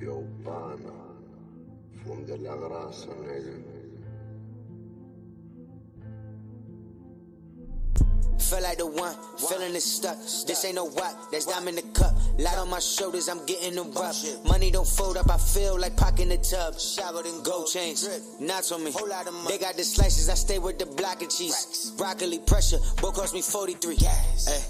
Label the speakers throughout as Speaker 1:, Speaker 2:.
Speaker 1: Yo, pana, funde la grasa, nigga.
Speaker 2: Feel like the one, feeling it stuck. This ain't no rock, that's dime in the cup. Light on my shoulders, I'm getting them rough. Money don't fold up, I feel like Pac in the tub. Showered in gold chains, knots on me. They got the slices, I stay with the block and cheese. Broccoli pressure, boy cost me 43. Ay,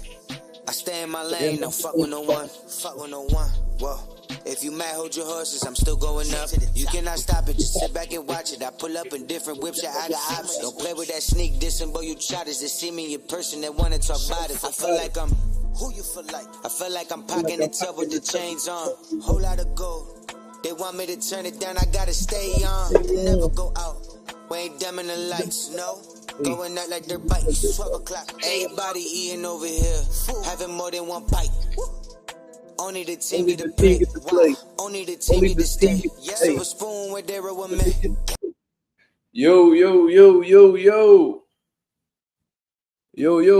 Speaker 2: I stay in my lane, don't fuck with no one. Fuck with no one, whoa. If you mad, hold your horses, I'm still going up. You cannot stop it, just sit back and watch it. I pull up in different whips, yeah, I got options. Don't play with that sneak dissing, boy, you trotters. Just see me in person that wanna talk about it. I feel like I'm, who you feel like? I feel like I'm pocketing the tub with the chains on. Whole lot of gold. They want me to turn it down, I gotta stay on. Never go out, we ain't dimming the lights, no. Going out like they're biting, 12 o'clock. Everybody eating over here, having more than one bite. Only the team get to play. Only the team get to stay. Silver spoon with their women.
Speaker 3: Yo. Yo,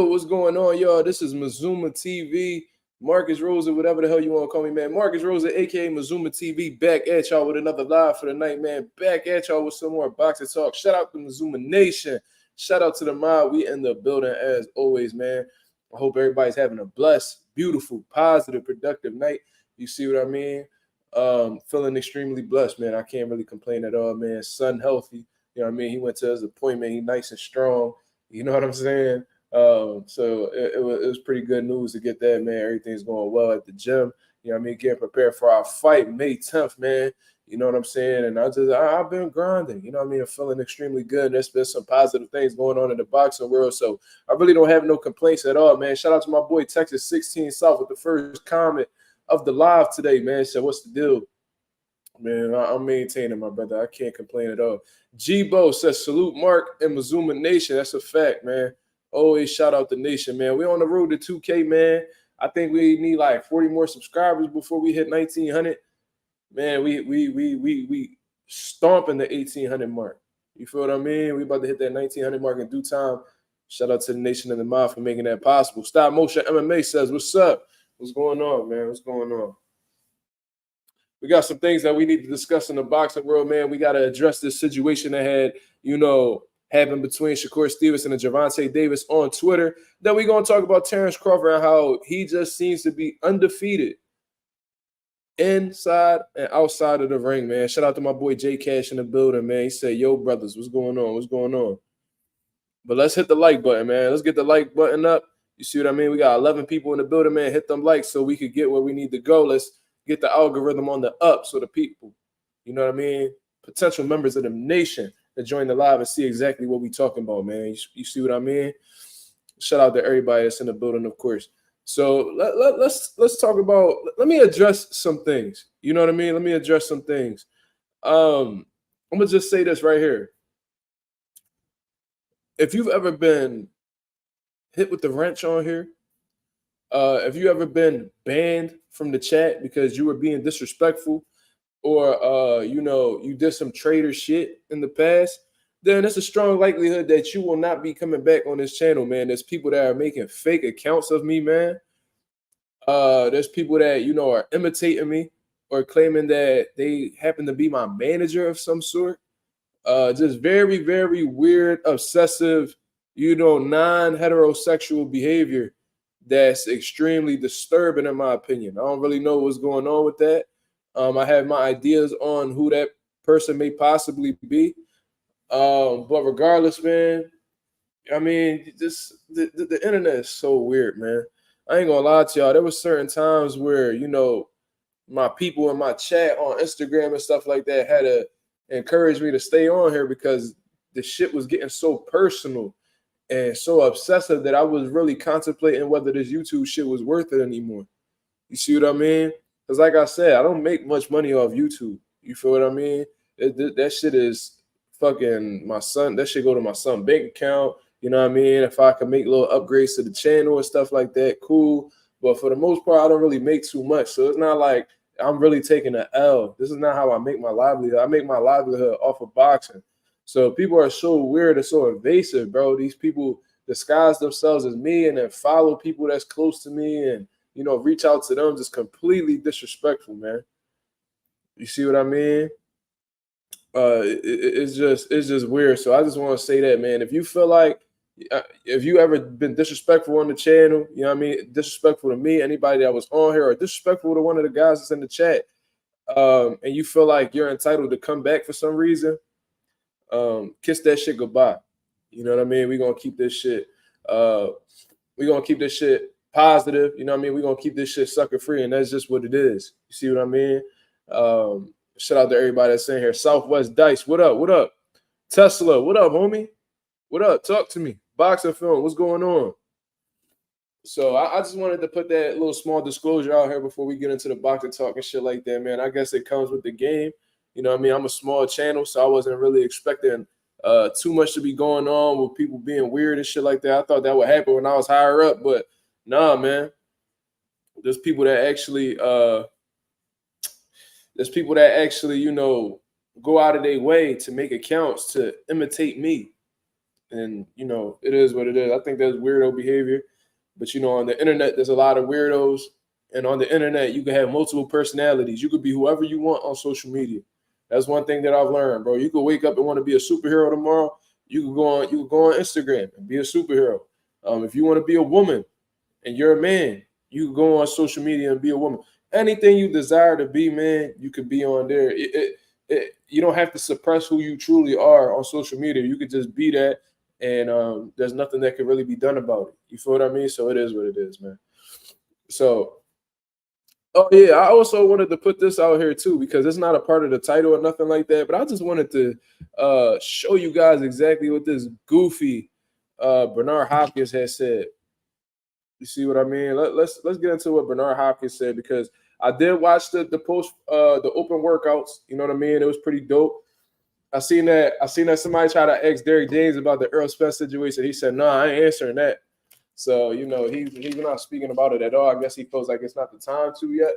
Speaker 3: what's going on, y'all? This is Mazuma TV. Marcus Rosa, whatever the hell you want to call me, man. Marcus Rosa, a.k.a. Mazuma TV, back at y'all with another live for the night, man. Back at y'all with some more boxing talk. Shout out to Mazuma Nation. Shout out to the mob. We in the building as always, man. I hope everybody's having a blessed, beautiful, positive, productive night. You see what I mean? Feeling extremely blessed, man. I can't really complain at all, man. Son healthy. You know what I mean? He went to his appointment. He nice and strong. You know what I'm saying? So it was pretty good news to get that, man. Everything's going well at the gym. You know what I mean? Getting prepared for our fight May 10th, man. You know what I'm saying? And I've been grinding. You know what I mean? I'm feeling extremely good. There's been some positive things going on in the boxing world. So I really don't have no complaints at all, man. Shout out to my boy Texas 16 South with the first comment of the live today, man. So what's the deal? Man, I'm maintaining, my brother. I can't complain at all. G-Bo says, salute Mark and Mazuma Nation. That's a fact, man. Always shout out the nation, man. We're on the road to 2K, man. I think we need like 40 more subscribers before we hit 1,900. Man, we stomping the 1,800 mark. You feel what I mean? We about to hit that 1,900 mark in due time. Shout out to the nation of the mob for making that possible. Stop Motion MMA says, what's up? What's going on, man? What's going on? We got some things that we need to discuss in the boxing world, man. We got to address this situation that had, happened between Shakur Stevenson and Gervonta Davis on Twitter. Then we're going to talk about Terence Crawford and how he just seems to be undefeated inside and outside of the ring, man. Shout out to my boy J Cash in the building, man. He said, yo, brothers, what's going on? What's going on? But let's hit the like button, man. Let's get the like button up. You see what I mean? We got 11 people in the building, man. Hit them likes so we could get where we need to go. Let's get the algorithm on the up so the people, you know what I mean, potential members of the nation that join the live and see exactly what we talking about, man. You see what I mean? Shout out to everybody that's in the building, of course. So let's talk about, let me address some things. You know what I mean? Let me address some things. I'm going to just say this right here. If you've ever been hit with the wrench on here, if you ever been banned from the chat because you were being disrespectful or, you did some traitor shit in the past, then it's a strong likelihood that you will not be coming back on this channel, man. There's people that are making fake accounts of me, man. There's people that, are imitating me or claiming that they happen to be my manager of some sort. Just very, very weird, obsessive, non-heterosexual behavior that's extremely disturbing in my opinion. I don't really know what's going on with that. I have my ideas on who that person may possibly be. But regardless, man, I mean, just the internet is so weird, man. I ain't gonna lie to y'all. There were certain times where, my people in my chat on Instagram and stuff like that had to encourage me to stay on here because the shit was getting so personal and so obsessive that I was really contemplating whether this YouTube shit was worth it anymore. You see what I mean? Because like I said, I don't make much money off YouTube. You feel what I mean? That shit is fucking my son. That shit go to my son's bank account. You know what I mean? If I could make little upgrades to the channel and stuff like that, cool. But for the most part, I don't really make too much. So it's not like I'm really taking an L. This is not how I make my livelihood. I make my livelihood off of boxing. So people are so weird and so invasive, bro. These people disguise themselves as me and then follow people that's close to me and, reach out to them. Just completely disrespectful, man. You see what I mean? It's just weird. So I just want to say that, man. If you feel like if you ever been disrespectful on the channel, you know what I mean, disrespectful to me, anybody that was on here, or disrespectful to one of the guys that's in the chat, and you feel like you're entitled to come back for some reason, kiss that shit goodbye. You know what I mean? We're gonna keep this shit. We're gonna keep this shit positive. You know what I mean? We're gonna keep this shit sucker free, and that's just what it is. You see what I mean? Shout out to everybody that's in here. Southwest Dice, what up? What up? Tesla, what up, homie? What up? Talk to me. Boxing film, what's going on? So I just wanted to put that little small disclosure out here before we get into the boxing talk and shit like that, man. I guess it comes with the game. You know what I mean? I'm a small channel, so I wasn't really expecting too much to be going on with people being weird and shit like that. I thought that would happen when I was higher up, but nah, man. There's people that actually you know, go out of their way to make accounts to imitate me. And, you know, it is what it is. I think that's weirdo behavior. But, you know, on the internet, there's a lot of weirdos. And on the internet, you can have multiple personalities. You could be whoever you want on social media. That's one thing that I've learned, bro. You could wake up and want to be a superhero tomorrow. You could go on Instagram and be a superhero. If you want to be a woman and you're a man, you could go on social media and be a woman. Anything you desire to be, man, you could be on there. You don't have to suppress who you truly are on social media. You could just be that, and there's nothing that could really be done about it. You feel what I mean? So it is what it is, man. So, oh yeah, I also wanted to put this out here too, because it's not a part of the title or nothing like that, but I just wanted to show you guys exactly what this goofy Bernard Hopkins has said. You see what I mean? Let's get into what Bernard Hopkins said, because I did watch the post the open workouts. You know what I mean? It was pretty dope. I seen that somebody try to ask Derrick James about the Earl Spence situation. He said, "No, I ain't answering that." So, you know, he's not speaking about it at all. I guess he feels like it's not the time to yet.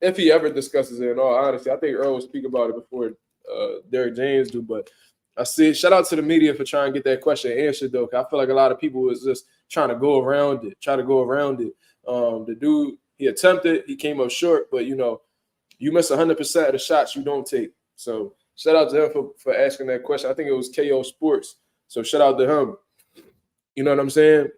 Speaker 3: If he ever discusses it, in all honesty, I think Earl will speak about it before Derrick James do. But I see. Shout out to the media for trying to get that question answered, though. I feel like a lot of people was just trying to go around it. The dude, he attempted, he came up short, but you know, you miss 100% of the shots you don't take. So shout out to him for asking that question. I think it was KO Sports. So shout out to him. You know what I'm saying?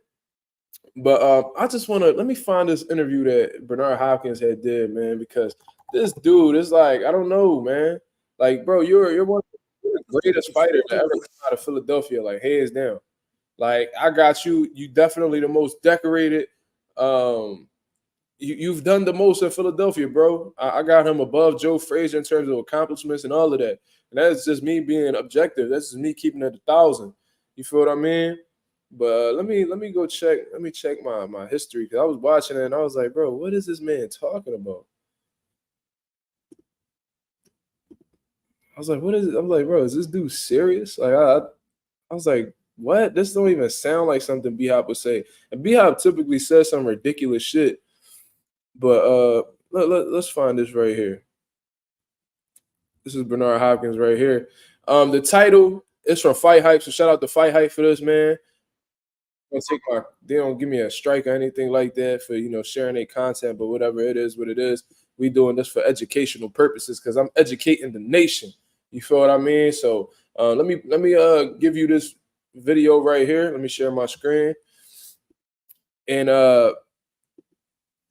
Speaker 3: But I just want to let me find this interview that Bernard Hopkins had did, man, because this dude is like, I don't know, man. Like, bro, you're one of the greatest fighters to ever come out of Philadelphia, like hands down. Like, I got you. You definitely the most decorated. You've done the most in Philadelphia, bro. I got him above Joe Frazier in terms of accomplishments and all of that. And that's just me being objective. That's just me keeping it 1,000. You feel what I mean? But let me go check. Let me check my history, because I was watching it and I was like, bro, what is this man talking about? I was like, what is it? I'm like, bro, is this dude serious? Like, I was like, what? This don't even sound like something B-Hop would say. And B-Hop typically says some ridiculous shit. But let's find this right here. This is Bernard Hopkins right here. The title is from Fight Hype, so shout out to Fight Hype for this, man. They don't give me a strike or anything like that for, you know, sharing their content, but whatever, it is what it is. We doing this for educational purposes, because I'm educating the nation. You feel what I mean? So let me give you this video right here. Let me share my screen, and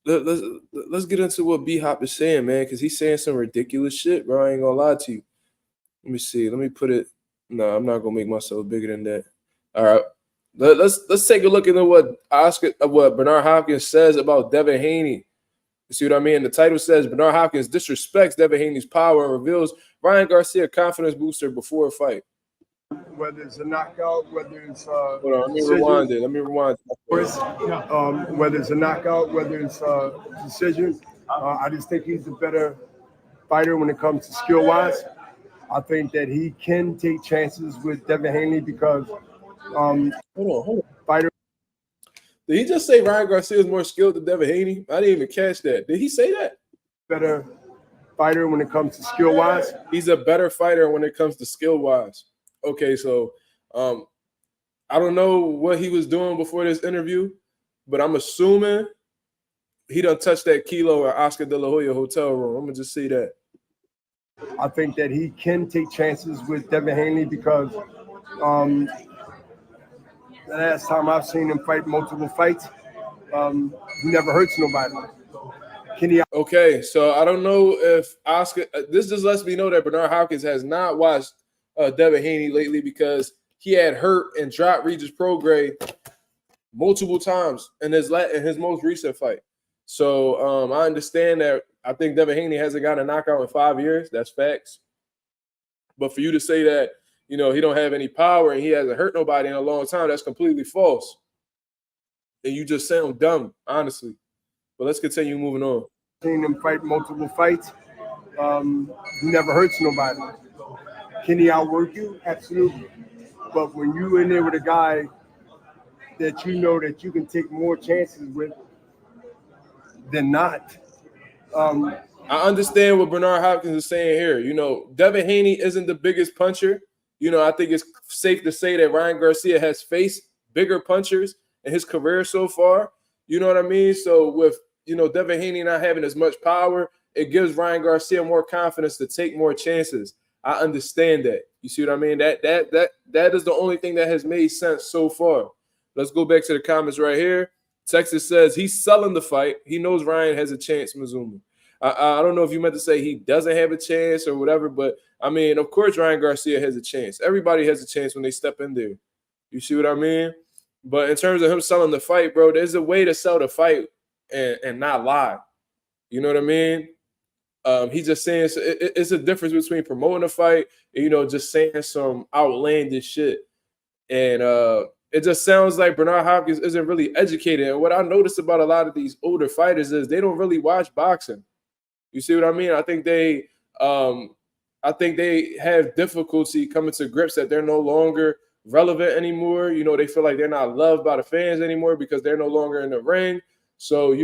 Speaker 3: let's get into what B-Hop is saying, man, because he's saying some ridiculous shit, bro. I ain't gonna lie to you. Let me see. Let me put it. No, I'm not gonna make myself bigger than that. All right. Let's take a look into what Bernard Hopkins says about Devin Haney. You see what I mean? The title says Bernard Hopkins disrespects Devin Haney's power and reveals Ryan Garcia confidence booster before a fight.
Speaker 4: Whether it's a knockout, whether it's
Speaker 3: hold on, let me rewind it.
Speaker 4: Whether it's a knockout, whether it's a decision, I just think he's a better fighter when it comes to skill wise. I think that he can take chances with Devin Haney because
Speaker 3: hold on.
Speaker 4: Fighter.
Speaker 3: Did he just say Ryan Garcia is more skilled than Devin Haney? I didn't even catch that. Did he say that?
Speaker 4: Better fighter when it comes to skill wise.
Speaker 3: He's a better fighter when it comes to skill wise. Okay, so I don't know what he was doing before this interview, but I'm assuming he done touched that kilo at Oscar De La Hoya hotel room. I'm gonna just say that.
Speaker 4: I think that he can take chances with Devin Haney because the last time I've seen him fight multiple fights, he never hurts nobody.
Speaker 3: Okay, so I don't know if Oscar. This just lets me know that Bernard Hopkins has not watched Devin Haney lately because he had hurt and dropped Regis Prograis multiple times in his most recent fight. So I understand that. I think Devin Haney hasn't got a knockout in 5 years. That's facts. But for you to say that, he don't have any power and he hasn't hurt nobody in a long time, that's completely false. And you just sound dumb, honestly. But let's continue moving on.
Speaker 4: Seen him fight multiple fights. He never hurts nobody. Can he outwork you? Absolutely. But when you in there with a guy that you know that you can take more chances with than not.
Speaker 3: I understand what Bernard Hopkins is saying here. Devin Haney isn't the biggest puncher. I think it's safe to say that Ryan Garcia has faced bigger punchers in his career so far. You know what I mean? So with Devin Haney not having as much power, it gives Ryan Garcia more confidence to take more chances. I understand that. You see what I mean? That is the only thing that has made sense so far. Let's go back to the comments right here. Texas says he's selling the fight. He knows Ryan has a chance, Mazuma. I don't know if you meant to say he doesn't have a chance or whatever, but I mean, of course, Ryan Garcia has a chance. Everybody has a chance when they step in there. You see what I mean? But in terms of him selling the fight, bro, there's a way to sell the fight and not lie. You know what I mean? He's just saying it's a difference between promoting a fight and, just saying some outlandish shit. And it just sounds like Bernard Hopkins isn't really educated. And what I noticed about a lot of these older fighters is they don't really watch boxing. You see what I mean? I think they have difficulty coming to grips that they're no longer relevant anymore. They feel like they're not loved by the fans anymore because they're no longer in the ring. So,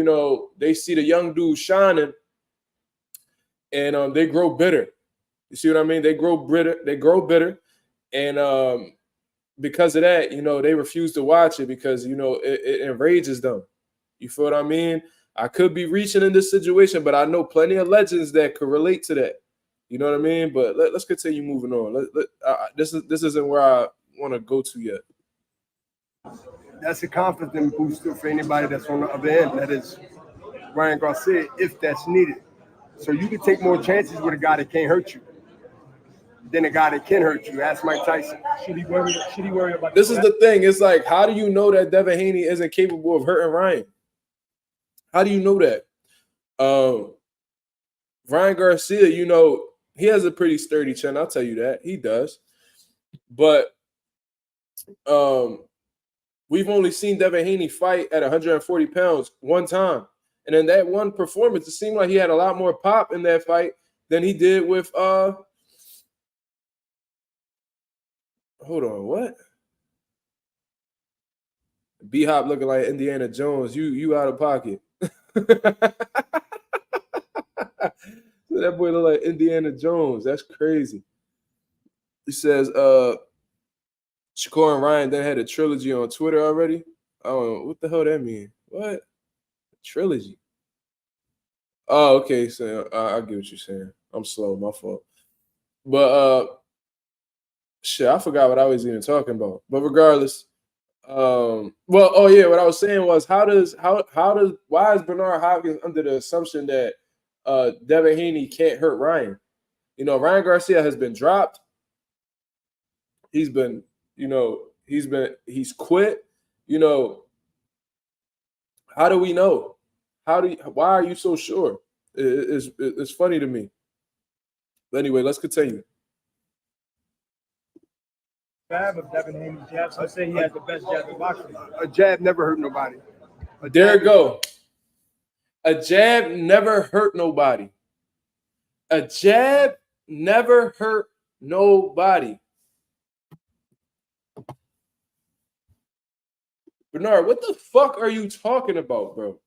Speaker 3: they see the young dude shining and they grow bitter. You see what I mean? They grow bitter. And because of that, they refuse to watch it because, it enrages them. You feel what I mean? I could be reaching in this situation, but I know plenty of legends that could relate to that. You know what I mean? But let's continue moving on. This isn't where I want to go to yet.
Speaker 4: That's a confidence booster for anybody that's on the other end. That is Ryan Garcia, if that's needed. So you can take more chances with a guy that can't hurt you than a guy that can hurt you. Ask Mike Tyson. Should he worry about
Speaker 3: this? Is the thing. It's like, how do you know that Devin Haney isn't capable of hurting Ryan? How do you know that? Ryan Garcia, he has a pretty sturdy chin. I'll tell you that. He does. But we've only seen Devin Haney fight at 140 pounds one time. And in that one performance, it seemed like he had a lot more pop in that fight than he did with hold on, what? B-Hop looking like Indiana Jones. You out of pocket. That boy look like Indiana Jones. That's crazy. He says Shakur and Ryan then had a trilogy on Twitter already. Oh, what the hell that mean? What? Trilogy. Oh, okay. So I get what you're saying. I'm slow, my fault. But shit, I forgot what I was even talking about. But regardless, what I was saying was why is Bernard Hopkins under the assumption that Devin Haney can't hurt Ryan? Ryan Garcia has been dropped. He's quit. How do we know? Why are you so sure? It's funny to me. But anyway, let's continue.
Speaker 5: Jab of Devin Haney's jab. So I say he has the best jab in boxing.
Speaker 4: A jab never hurt nobody.
Speaker 3: There you go. A jab never hurt nobody. A jab never hurt nobody. Bernard, what the fuck are you talking about, bro?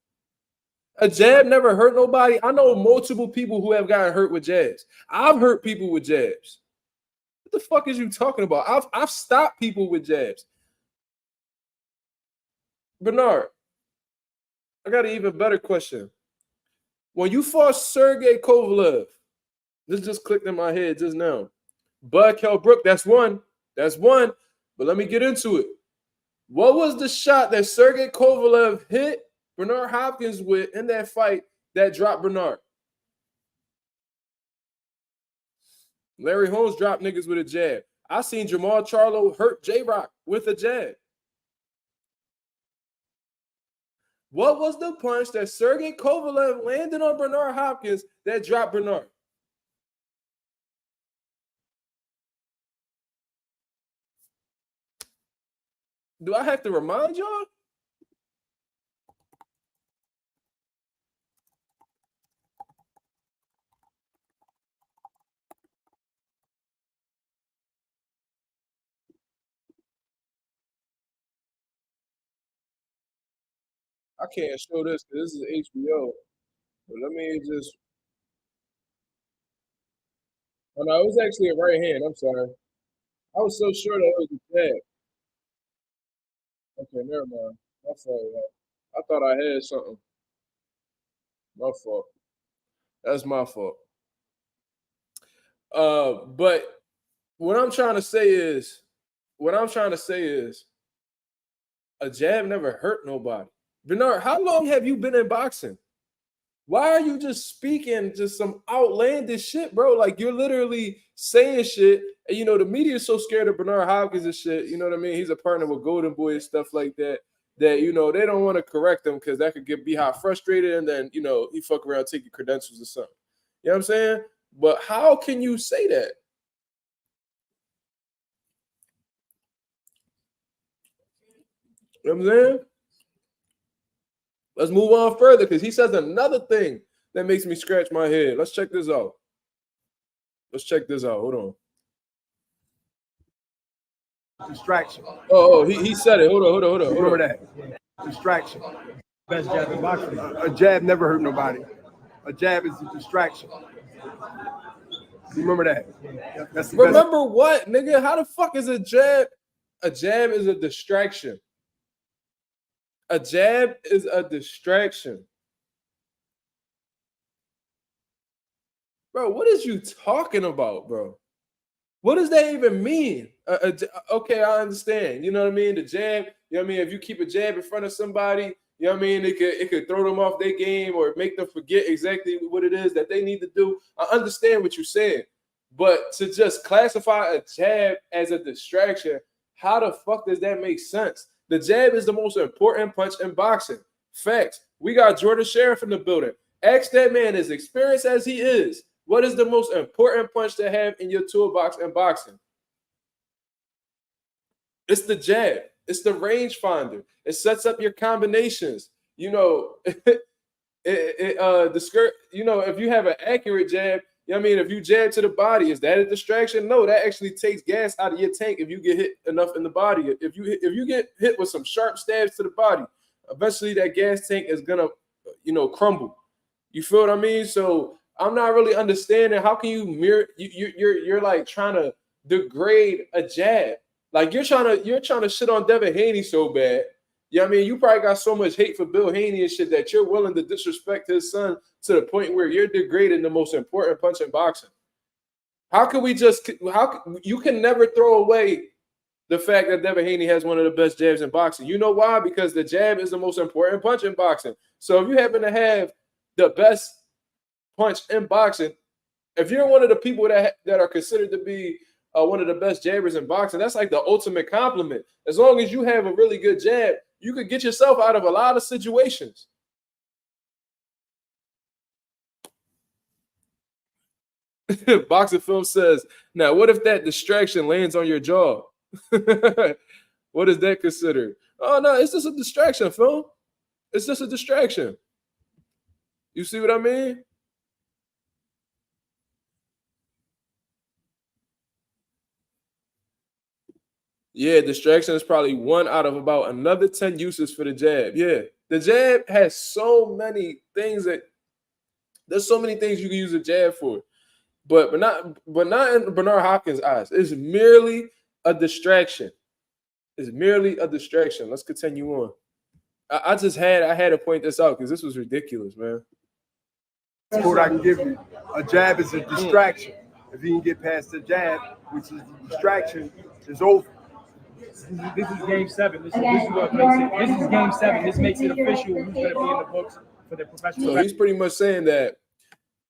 Speaker 3: A jab never hurt nobody. I know multiple people who have gotten hurt with jabs. I've hurt people with jabs. What the fuck is you talking about? I've stopped people with jabs. Bernard, I got an even better question. When you fought Sergey Kovalev, this just clicked in my head just now. Bud Kell-Brook, that's one. That's one. But let me get into it. What was the shot that Sergey Kovalev hit Bernard Hopkins with in that fight that dropped Bernard? Larry Holmes dropped niggas with a jab. I seen Jamal Charlo hurt J-Rock with a jab. What was the punch that Sergey Kovalev landed on Bernard Hopkins that dropped Bernard? Do I have to remind y'all? I can't show this because this is HBO. But let me just. Oh no, it was actually a right hand. I'm sorry. I was so sure that it was a jab. Okay, never mind. My fault. Man. I thought I had something. My fault. That's my fault. But what I'm trying to say is, a jab never hurt nobody. Bernard, how long have you been in boxing? Why are you just speaking just some outlandish shit, bro? Like you're literally saying shit, and the media is so scared of Bernard Hopkins and shit. You know what I mean? He's a partner with Golden Boy and stuff like that. That they don't want to correct him because that could be how frustrated, and then he fuck around, take your credentials or something. You know what I'm saying? But how can you say that? You know what I'm saying? Let's move on further because he says another thing that makes me scratch my head. Let's check this out. Hold on.
Speaker 4: Distraction.
Speaker 3: Oh, he said it. Hold on.
Speaker 4: Remember that. Distraction.
Speaker 5: Best jab in boxing.
Speaker 4: A jab never hurt nobody. A jab is a distraction. Remember that. That's the
Speaker 3: Remember best. What, nigga? How the fuck is a jab? A jab is a distraction. A jab is a distraction. Bro, what is you talking about, bro? What does that even mean? Okay, I understand. You know what I mean? The jab, you know what I mean? If you keep a jab in front of somebody, you know what I mean? It could throw them off their game or make them forget exactly what it is that they need to do. I understand what you're saying. But to just classify a jab as a distraction, how the fuck does that make sense? The jab is the most important punch in boxing. Facts. We got Jordan Sheriff in the building. Ask that man, as experienced as he is, what is the most important punch to have in your toolbox in boxing? It's the jab. It's the rangefinder. It sets up your combinations. The skirt. If you have an accurate jab, if you jab to the body, is that a distraction? No, that actually takes gas out of your tank if you get hit enough in the body. If you get hit with some sharp stabs to the body, eventually that gas tank is gonna, crumble. You feel what I mean? So I'm not really understanding how can you mirror. You're like trying to degrade a jab. Like you're trying to shit on Devin Haney so bad. You probably got so much hate for Bill Haney and shit that you're willing to disrespect his son to the point where you're degrading the most important punch in boxing. How you can never throw away the fact that Devin Haney has one of the best jabs in boxing. You know why? Because the jab is the most important punch in boxing. So if you happen to have the best punch in boxing, if you're one of the people that are considered to be one of the best jabbers in boxing, that's like the ultimate compliment. As long as you have a really good jab, you could get yourself out of a lot of situations. Boxing Film says, now what if that distraction lands on your jaw? What is that considered? Oh, no, it's just a distraction, Film. It's just a distraction. You see what I mean? Yeah, distraction is probably one out of about another 10 uses for the jab. Yeah, the jab has so many things there's so many things you can use a jab for, but not in Bernard Hopkins' eyes. It's merely a distraction. It's merely a distraction. Let's continue on. I had to point this out because this was ridiculous, man.
Speaker 4: Quote I can give you: a jab is a distraction. If you can get past the jab, which is the distraction, it's over.
Speaker 5: This is game 7. This is what makes it. This is game 7. This makes it official. Who's going to be in the books for the professional?
Speaker 3: So he's pretty much saying that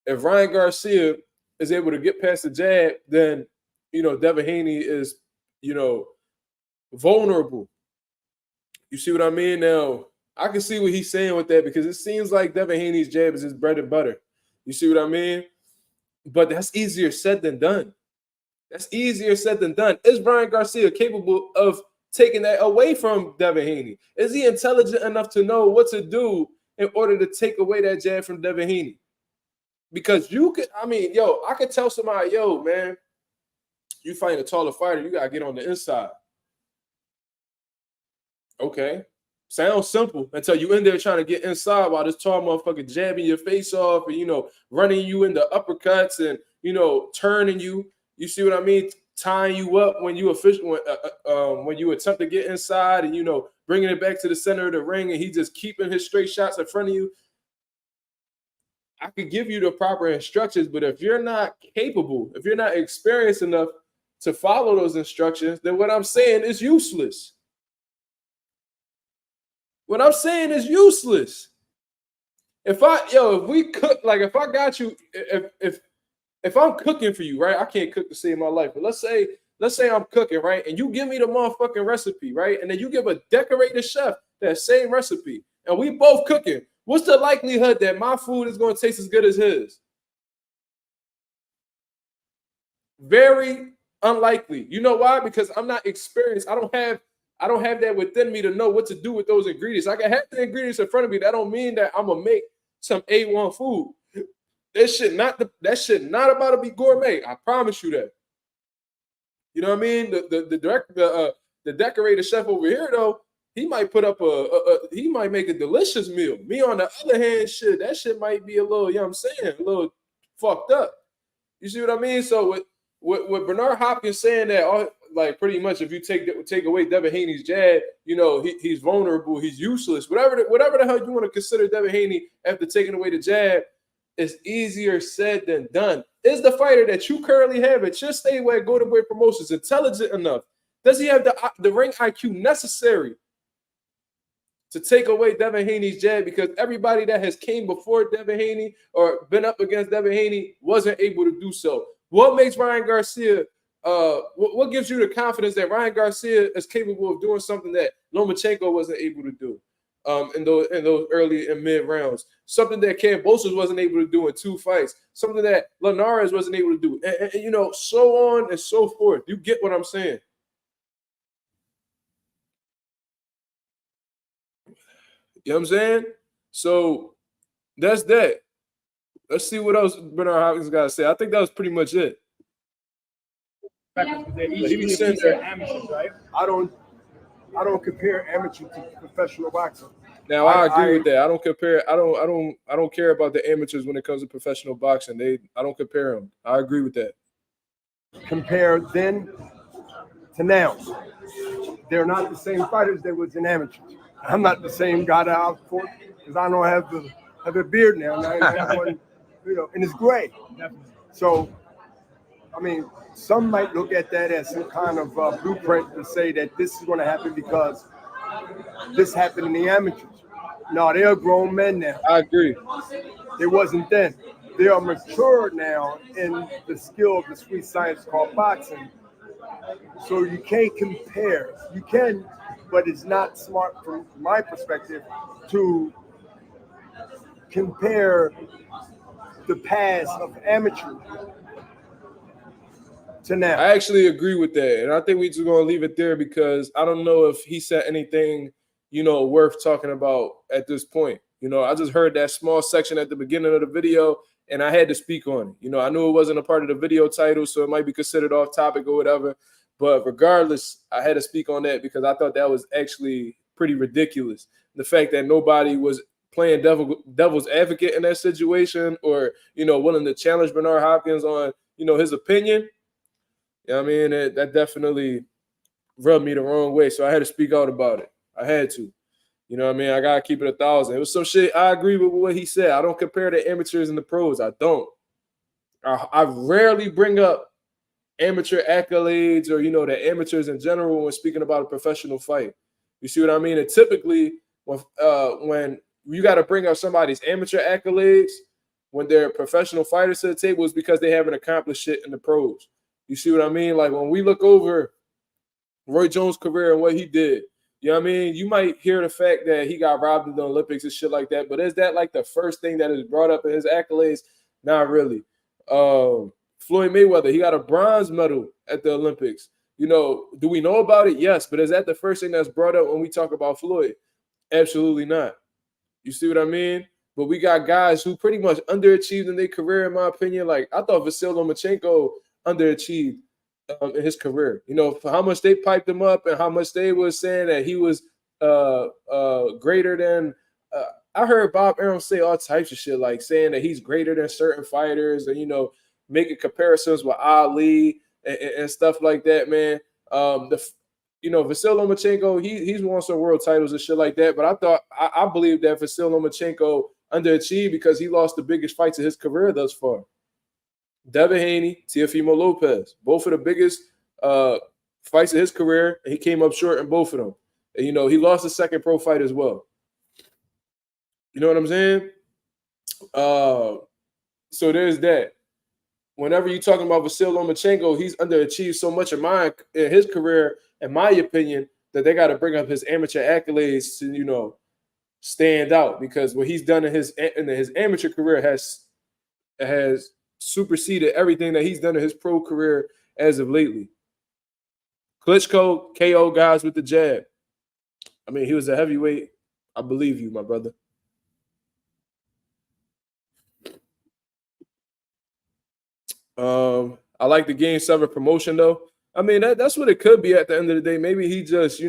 Speaker 3: if Ryan Garcia is able to get past the jab, then Devin Haney is vulnerable. You see what I mean? Now I can see what he's saying with that because it seems like Devin Haney's jab is his bread and butter. You see what I mean? But that's easier said than done. That's easier said than done. Is Ryan Garcia capable of taking that away from Devin Haney? Is he intelligent enough to know what to do in order to take away that jab from Devin Haney? Because I could tell somebody, yo, man, you fighting a taller fighter, you got to get on the inside. Okay. Sounds simple until you in there trying to get inside while this tall motherfucker jabbing your face off and, running you into uppercuts and, turning you. You see what I mean? Tying you up when you when you attempt to get inside and, bringing it back to the center of the ring and he just keeping his straight shots in front of you. I could give you the proper instructions, but if you're not capable, if you're not experienced enough to follow those instructions, then what I'm saying is useless. What I'm saying is useless. If we cook, like if I got you, if I'm cooking for you, right? I can't cook to save my life, but let's say I'm cooking, right? And you give me the motherfucking recipe, right? And then you give a decorated chef that same recipe, and we both cooking. What's the likelihood that my food is going to taste as good as his? Very unlikely. You know why? Because I'm not experienced. I don't have that within me to know what to do with those ingredients. I can have the ingredients in front of me. That don't mean that I'm gonna make some A1 food. That shit not about to be gourmet. I promise you that. You know what I mean? The decorated chef over here though, he might put up he might make a delicious meal. Me on the other hand, that shit might be a little, you know what I'm saying, a little fucked up. You see what I mean? So with Bernard Hopkins saying that, like pretty much if you take away Devin Haney's jab, he's vulnerable, he's useless. Whatever the hell you want to consider Devin Haney after taking away the jab, is easier said than done. Is the fighter that you currently have at your stable at Golden Boy Promotions intelligent enough? Does he have the ring IQ necessary to take away Devin Haney's jab? Because everybody that has came before Devin Haney or been up against Devin Haney wasn't able to do so. What makes Ryan Garcia, what gives you the confidence that Ryan Garcia is capable of doing something that Lomachenko wasn't able to do in those early and mid rounds? Something that Kambosos wasn't able to do in 2 fights. Something that Linares wasn't able to do. And so on and so forth. You get what I'm saying? You know what I'm saying? So that's that. Let's see what else Bernard Hopkins got to say. I think that was pretty much it.
Speaker 5: Each amateurs, right?
Speaker 4: I don't compare amateur to professional boxing.
Speaker 3: Now I agree with that. I don't compare. I don't care about the amateurs when it comes to professional boxing. I don't compare them. I agree with that. Compare
Speaker 4: then to now. They're not the same fighters that was in amateurs. I'm not the same guy that I fought because I don't have a beard now. I have one, and it's gray. So, I mean, some might look at that as some kind of blueprint to say that this is going to happen because this happened in the amateurs. No, they're grown men now.
Speaker 3: I agree.
Speaker 4: It wasn't then. They are mature now in the skill of the sweet science called boxing. So you can't compare. You can, but it's not smart from my perspective to compare the past of amateur to now.
Speaker 3: I actually agree with that. And I think we're just going to leave it there because I don't know if he said anything, worth talking about at this point. I just heard that small section at the beginning of the video and I had to speak on it. I knew it wasn't a part of the video title, so it might be considered off topic or whatever. But regardless, I had to speak on that because I thought that was actually pretty ridiculous. The fact that nobody was playing devil's advocate in that situation or, willing to challenge Bernard Hopkins on, his opinion. I mean, that definitely rubbed me the wrong way. So I had to speak out about it. I had to. You know what I mean? I gotta keep it 1,000. It was some shit. I agree with what he said. I don't compare the amateurs and the pros. I don't. I rarely bring up amateur accolades or the amateurs in general when speaking about a professional fight. You see what I mean? And typically, when you got to bring up somebody's amateur accolades when they're professional fighters to the table, is because they haven't accomplished shit in the pros. You see what I mean? Like when we look over Roy Jones' career and what he did, you know what I mean? You might hear the fact that he got robbed in the Olympics and shit like that, but is that like the first thing that is brought up in his accolades? Not really. Floyd Mayweather, he got a bronze medal at the Olympics. Do we know about it? Yes, but is that the first thing that's brought up when we talk about Floyd? Absolutely not. You see what I mean? But we got guys who pretty much underachieved in their career, in my opinion. Like, I thought Vasyl Lomachenko underachieved in his career. For how much they piped him up and how much they was saying that he was greater than I heard Bob Arum say all types of shit, like saying that he's greater than certain fighters and, making comparisons with Ali and stuff like that, man. Vasyl Lomachenko, he's won some world titles and shit like that. But I believe that Vasyl Lomachenko underachieved because he lost the biggest fights of his career thus far. Devin Haney, Teofimo Lopez, both of the biggest fights of his career, and he came up short in both of them. And, he lost the second pro fight as well. You know what I'm saying? So there's that. Whenever you're talking about Vasyl Lomachenko, he's underachieved so much in his career, in my opinion, that they got to bring up his amateur accolades to, stand out, because what he's done in his amateur career has superseded everything that he's done in his pro career as of lately. Klitschko, KO guys with the jab. I mean, he was a heavyweight. I believe you, my brother. I like the Game 7 promotion, though. I mean, that's what it could be at the end of the day. Maybe he just,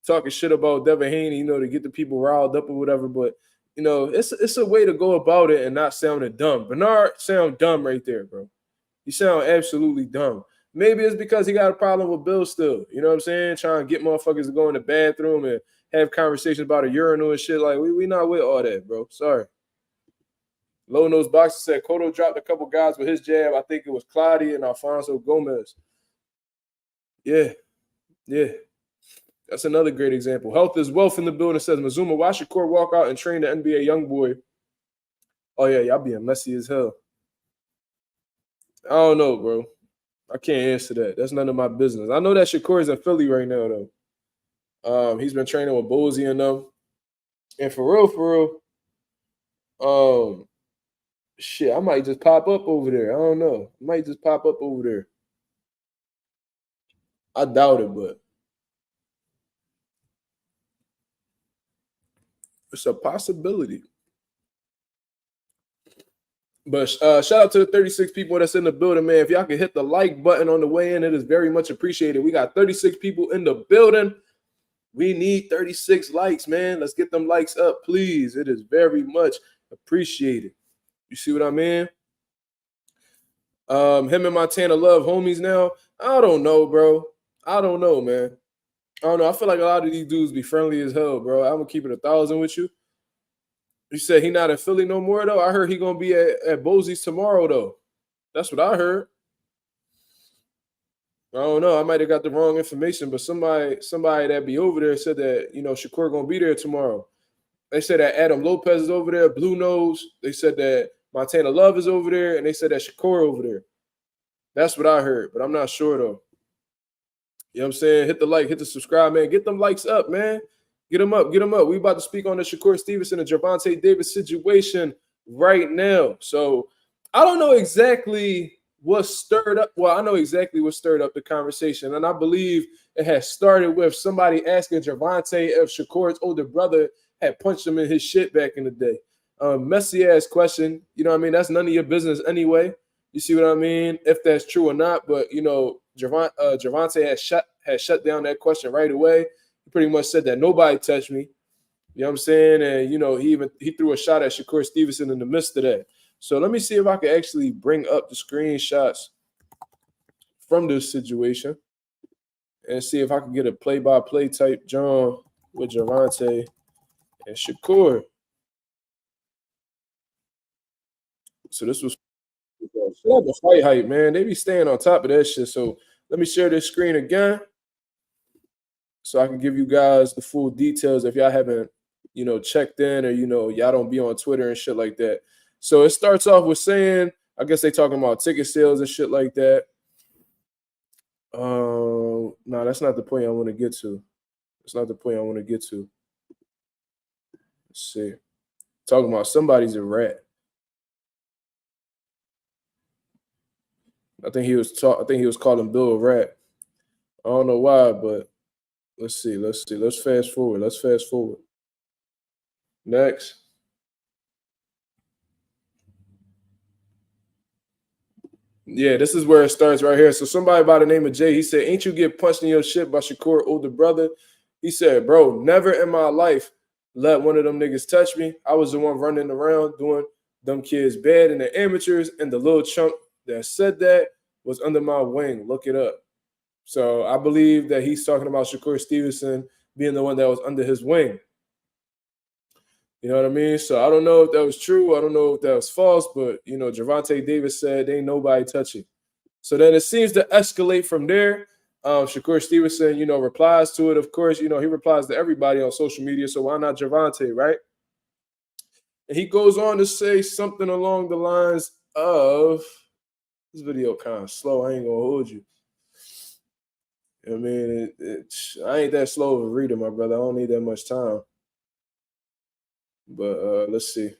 Speaker 3: talking shit about Devin Haney, to get the people riled up or whatever. But, it's a way to go about it and not sounding dumb. Bernard sound dumb right there, bro. You sound absolutely dumb. Maybe it's because he got a problem with Bill still. You know what I'm saying? Trying to get motherfuckers to go in the bathroom and have conversations about a urinal and shit. Like, we not with all that, bro. Sorry. Low Nose Boxer said Cotto dropped a couple guys with his jab. I think it was Claudia and Alfonso Gomez. Yeah. That's another great example. Health is wealth in the building, says Mazuma. Why should Shakur walk out and train the NBA young boy? Oh, yeah, y'all being messy as hell. I don't know, bro. I can't answer that. That's none of my business. I know that Shakur is in Philly right now, though. He's been training with Bozy and them. And for real, shit, I might just pop up over there. I don't know. I might just pop up over there. I doubt it, but it's a possibility. But shout out to the 36 people that's in the building, man. If y'all can hit the like button on the way in, it is very much appreciated. We got 36 people in the building. We need 36 likes, man. Let's get them likes up, please. It is very much appreciated. You see what I mean? Him and Montana love homies now. I don't know, bro. I don't know, man. I don't know. I feel like a lot of these dudes be friendly as hell, bro. I'm gonna keep it 1,000 with you. You said he not in Philly no more, though? I heard he gonna be at Bozy's tomorrow, though. That's what I heard. I don't know. I might have got the wrong information, but somebody that be over there said that, Shakur gonna be there tomorrow. They said that Adam Lopez is over there, Blue Nose. They said that Montana Love is over there, and they said that Shakur over there. That's what I heard, but I'm not sure, though. You know what I'm saying? Hit the like, hit the subscribe, man. Get them likes up, man. Get them up. We about to speak on the Shakur Stevenson and Gervonta Davis situation right now. So I don't know exactly what stirred up. Well, I know exactly what stirred up the conversation, and I believe it has started with somebody asking Gervonta if Shakur's older brother had punched him in his shit back in the day. Messy ass question. You know what I mean? That's none of your business anyway. You see what I mean? If that's true or not, but Gervonta had shut down that question right away. He pretty much said that nobody touched me. You know what I'm saying? And he threw a shot at Shakur Stevenson in the midst of that. So let me see if I can actually bring up the screenshots from this situation and see if I can get a play-by-play type John with Gervonta and Shakur. So this was the fight hype, man. They be staying on top of that shit. So let me share this screen again so I can give you guys the full details if y'all haven't, checked in or, y'all don't be on Twitter and shit like that. So it starts off with saying, I guess they talking about ticket sales and shit like that. No, that's not the point I want to get to. That's not the point I want to get to. Let's see. Talking about somebody's a rat. I think he was calling Bill a rat. I don't know why, but let's see. Let's fast forward. Next. Yeah, this is where it starts right here. So somebody by the name of Jay, he said, "Ain't you get punched in your shit by Shakur, older brother?" He said, "Bro, never in my life let one of them niggas touch me. I was the one running around doing them kids bad in the amateurs, and the little chunk that said that was under my wing. Look it up." So I believe that he's talking about Shakur Stevenson being the one that was under his wing. You know what I mean? So I don't know if that was true. I don't know if that was false, but, Gervonta Davis said ain't nobody touching. So then it seems to escalate from there. Shakur Stevenson, replies to it. Of course, he replies to everybody on social media. So why not Gervonta, right? And he goes on to say something along the lines of, this video kind of slow. I ain't going to hold you. I mean, I ain't that slow of a reader, my brother. I don't need that much time. But let's see.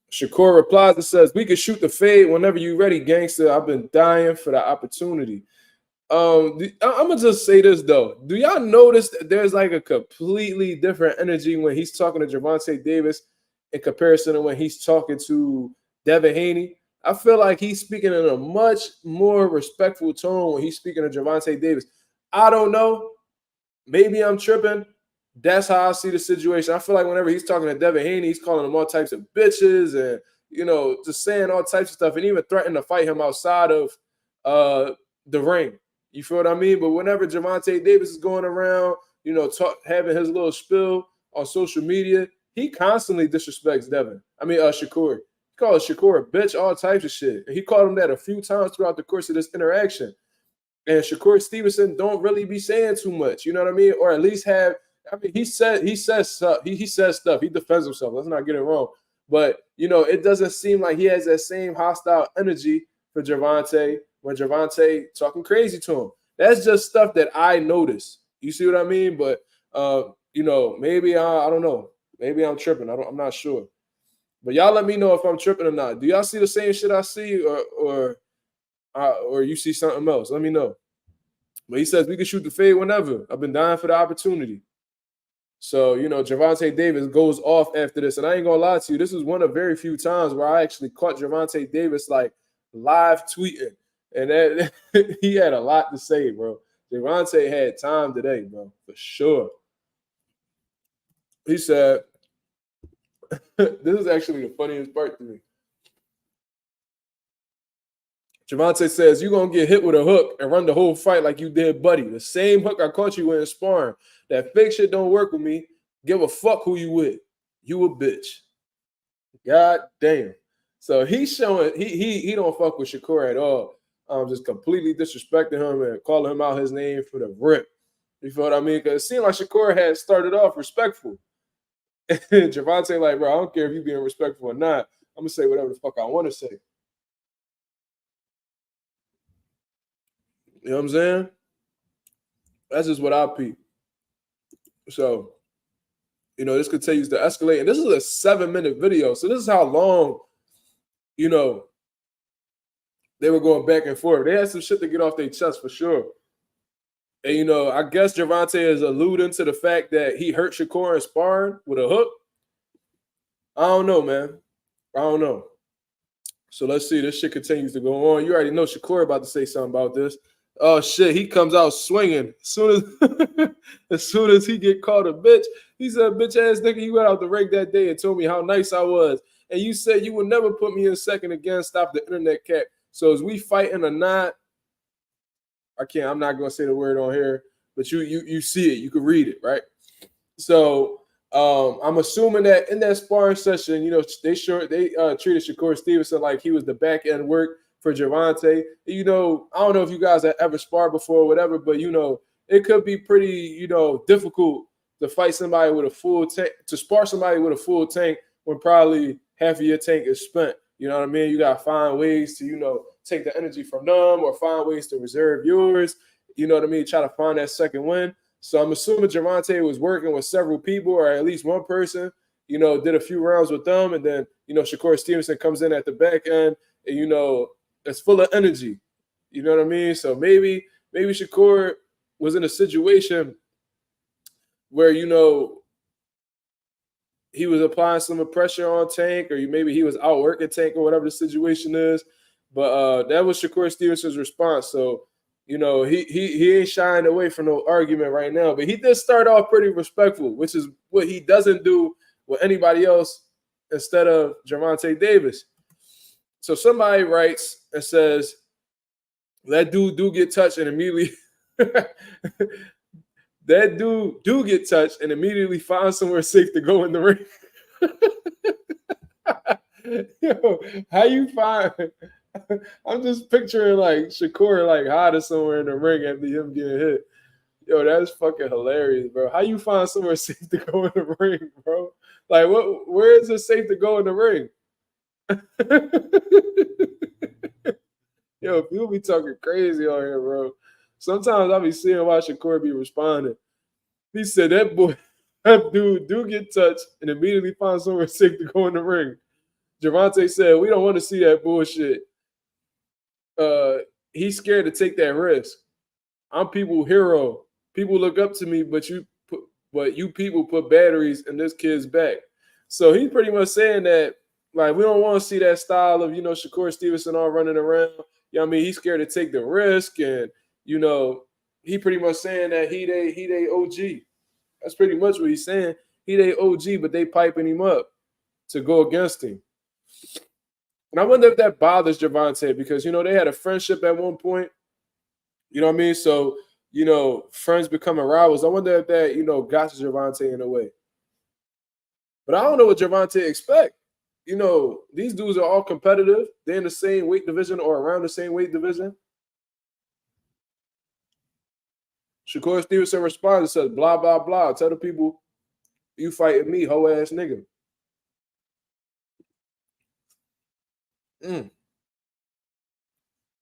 Speaker 3: Shakur replies and says, "We can shoot the fade whenever you ready, gangster. I've been dying for the opportunity." I'm gonna just say this though. Do y'all notice that there's like a completely different energy when he's talking to Gervonta Davis in comparison to when he's talking to Devin Haney? I feel like he's speaking in a much more respectful tone when he's speaking to Gervonta Davis. I don't know. Maybe I'm tripping. That's how I see the situation. I feel like whenever he's talking to Devin Haney, he's calling him all types of bitches and, just saying all types of stuff and even threatening to fight him outside of the ring. You feel what I mean? But whenever Gervonta Davis is going around, having his little spill on social media, he constantly disrespects Shakur. He calls Shakur a bitch, all types of shit. And he called him that a few times throughout the course of this interaction. And Shakur Stevenson don't really be saying too much, you know what I mean? Or at least he says stuff. He says stuff. He defends himself. Let's not get it wrong. But, it doesn't seem like he has that same hostile energy for Gervonta when Gervonta talking crazy to him. That's just stuff that I notice. You see what I mean? But, maybe I don't know. Maybe I'm tripping. I'm not sure. But y'all let me know if I'm tripping or not. Do y'all see the same shit I see or you see something else? Let me know. But he says we can shoot the fade whenever. I've been dying for the opportunity. So, Gervonta Davis goes off after this. And I ain't going to lie to you. This is one of very few times where I actually caught Gervonta Davis, live tweeting. And that, he had a lot to say, bro. Gervonta had time today, bro, for sure. He said, this is actually the funniest part to me. Gervonta says, "You're going to get hit with a hook and run the whole fight like you did Buddy. The same hook I caught you in sparring. That fake shit don't work with me. Give a fuck who you with. You a bitch." God damn. So he's showing he don't fuck with Shakur at all. Just completely disrespecting him and calling him out his name for the rip. You feel what I mean? Because it seemed like Shakur had started off respectful. And Gervonta like, "Bro, I don't care if you being respectful or not. I'm going to say whatever the fuck I want to say." You know what I'm saying? That's just what I peep. So, this continues to escalate. And this is a 7-minute video. So this is how long, they were going back and forth. They had some shit to get off their chest for sure. And, I guess Gervonta is alluding to the fact that he hurt Shakur in sparring with a hook. I don't know, man. I don't know. So let's see. This shit continues to go on. You already know Shakur about to say something about this. Oh shit, he comes out swinging. As soon as he get called a bitch, he said, "Bitch ass nigga, you went out the ring that day and told me how nice I was. And you said you would never put me in second again. Stop the internet cat. So as we fighting or not, I'm not gonna say the word on here. but you see it, you can read it, right? So I'm assuming that in that sparring session, you know, they treated Shakur Stevenson like he was the back end work for Gervonta. You know, I don't know if you guys have ever sparred before or whatever, but you know, it could be pretty, you know, difficult to fight somebody with a full tank, to spar somebody with a full tank when probably half of your tank is spent. You know what I mean? You got to find ways to, you know, take the energy from them or find ways to reserve yours. You know what I mean? Try to find that second win. So I'm assuming Gervonta was working with several people or at least one person, you know, did a few rounds with them. And then, you know, Shakur Stevenson comes in at the back end and, you know, it's full of energy. You know what I mean? So maybe Shakur was in a situation where, you know, he was applying some pressure on Tank, or maybe he was outworking Tank, or whatever the situation is. But that was Shakur Stevenson's response. So, you know, he ain't shying away from no argument right now. But he did start off pretty respectful, which is what he doesn't do with anybody else instead of Gervonta Davis. So somebody writes and says, that dude do get touched and immediately that dude do get touched and immediately find somewhere safe to go in the ring. Yo, how you find? I'm just picturing like Shakur like hiding somewhere in the ring after him getting hit. Yo, that's fucking hilarious, bro. How you find somewhere safe to go in the ring, bro? Like, where is it safe to go in the ring? Yo, people be talking crazy on here, bro. Sometimes I be seeing why Shakur be responding. He said that dude do get touched and immediately find somewhere safe to go in the ring. Gervonta said, we don't want to see that bullshit. He's scared to take that risk. I'm people's hero. People look up to me, but you people put batteries in this kid's back. So he's pretty much saying that, like, we don't want to see that style of, you know, Shakur Stevenson all running around. You know what I mean? He's scared to take the risk, and, you know, he pretty much saying that he they OG. That's pretty much what he's saying. He they OG, but they piping him up to go against him. And I wonder if that bothers Gervonta, because, you know, they had a friendship at one point. You know what I mean? So, you know, friends becoming rivals. I wonder if that, you know, got to Gervonta in a way. But I don't know what Gervonta expect. You know, these dudes are all competitive. They're in the same weight division or around the same weight division. Shakur Stevenson responds and says, blah, blah, blah. Tell the people you fighting me, hoe ass nigga.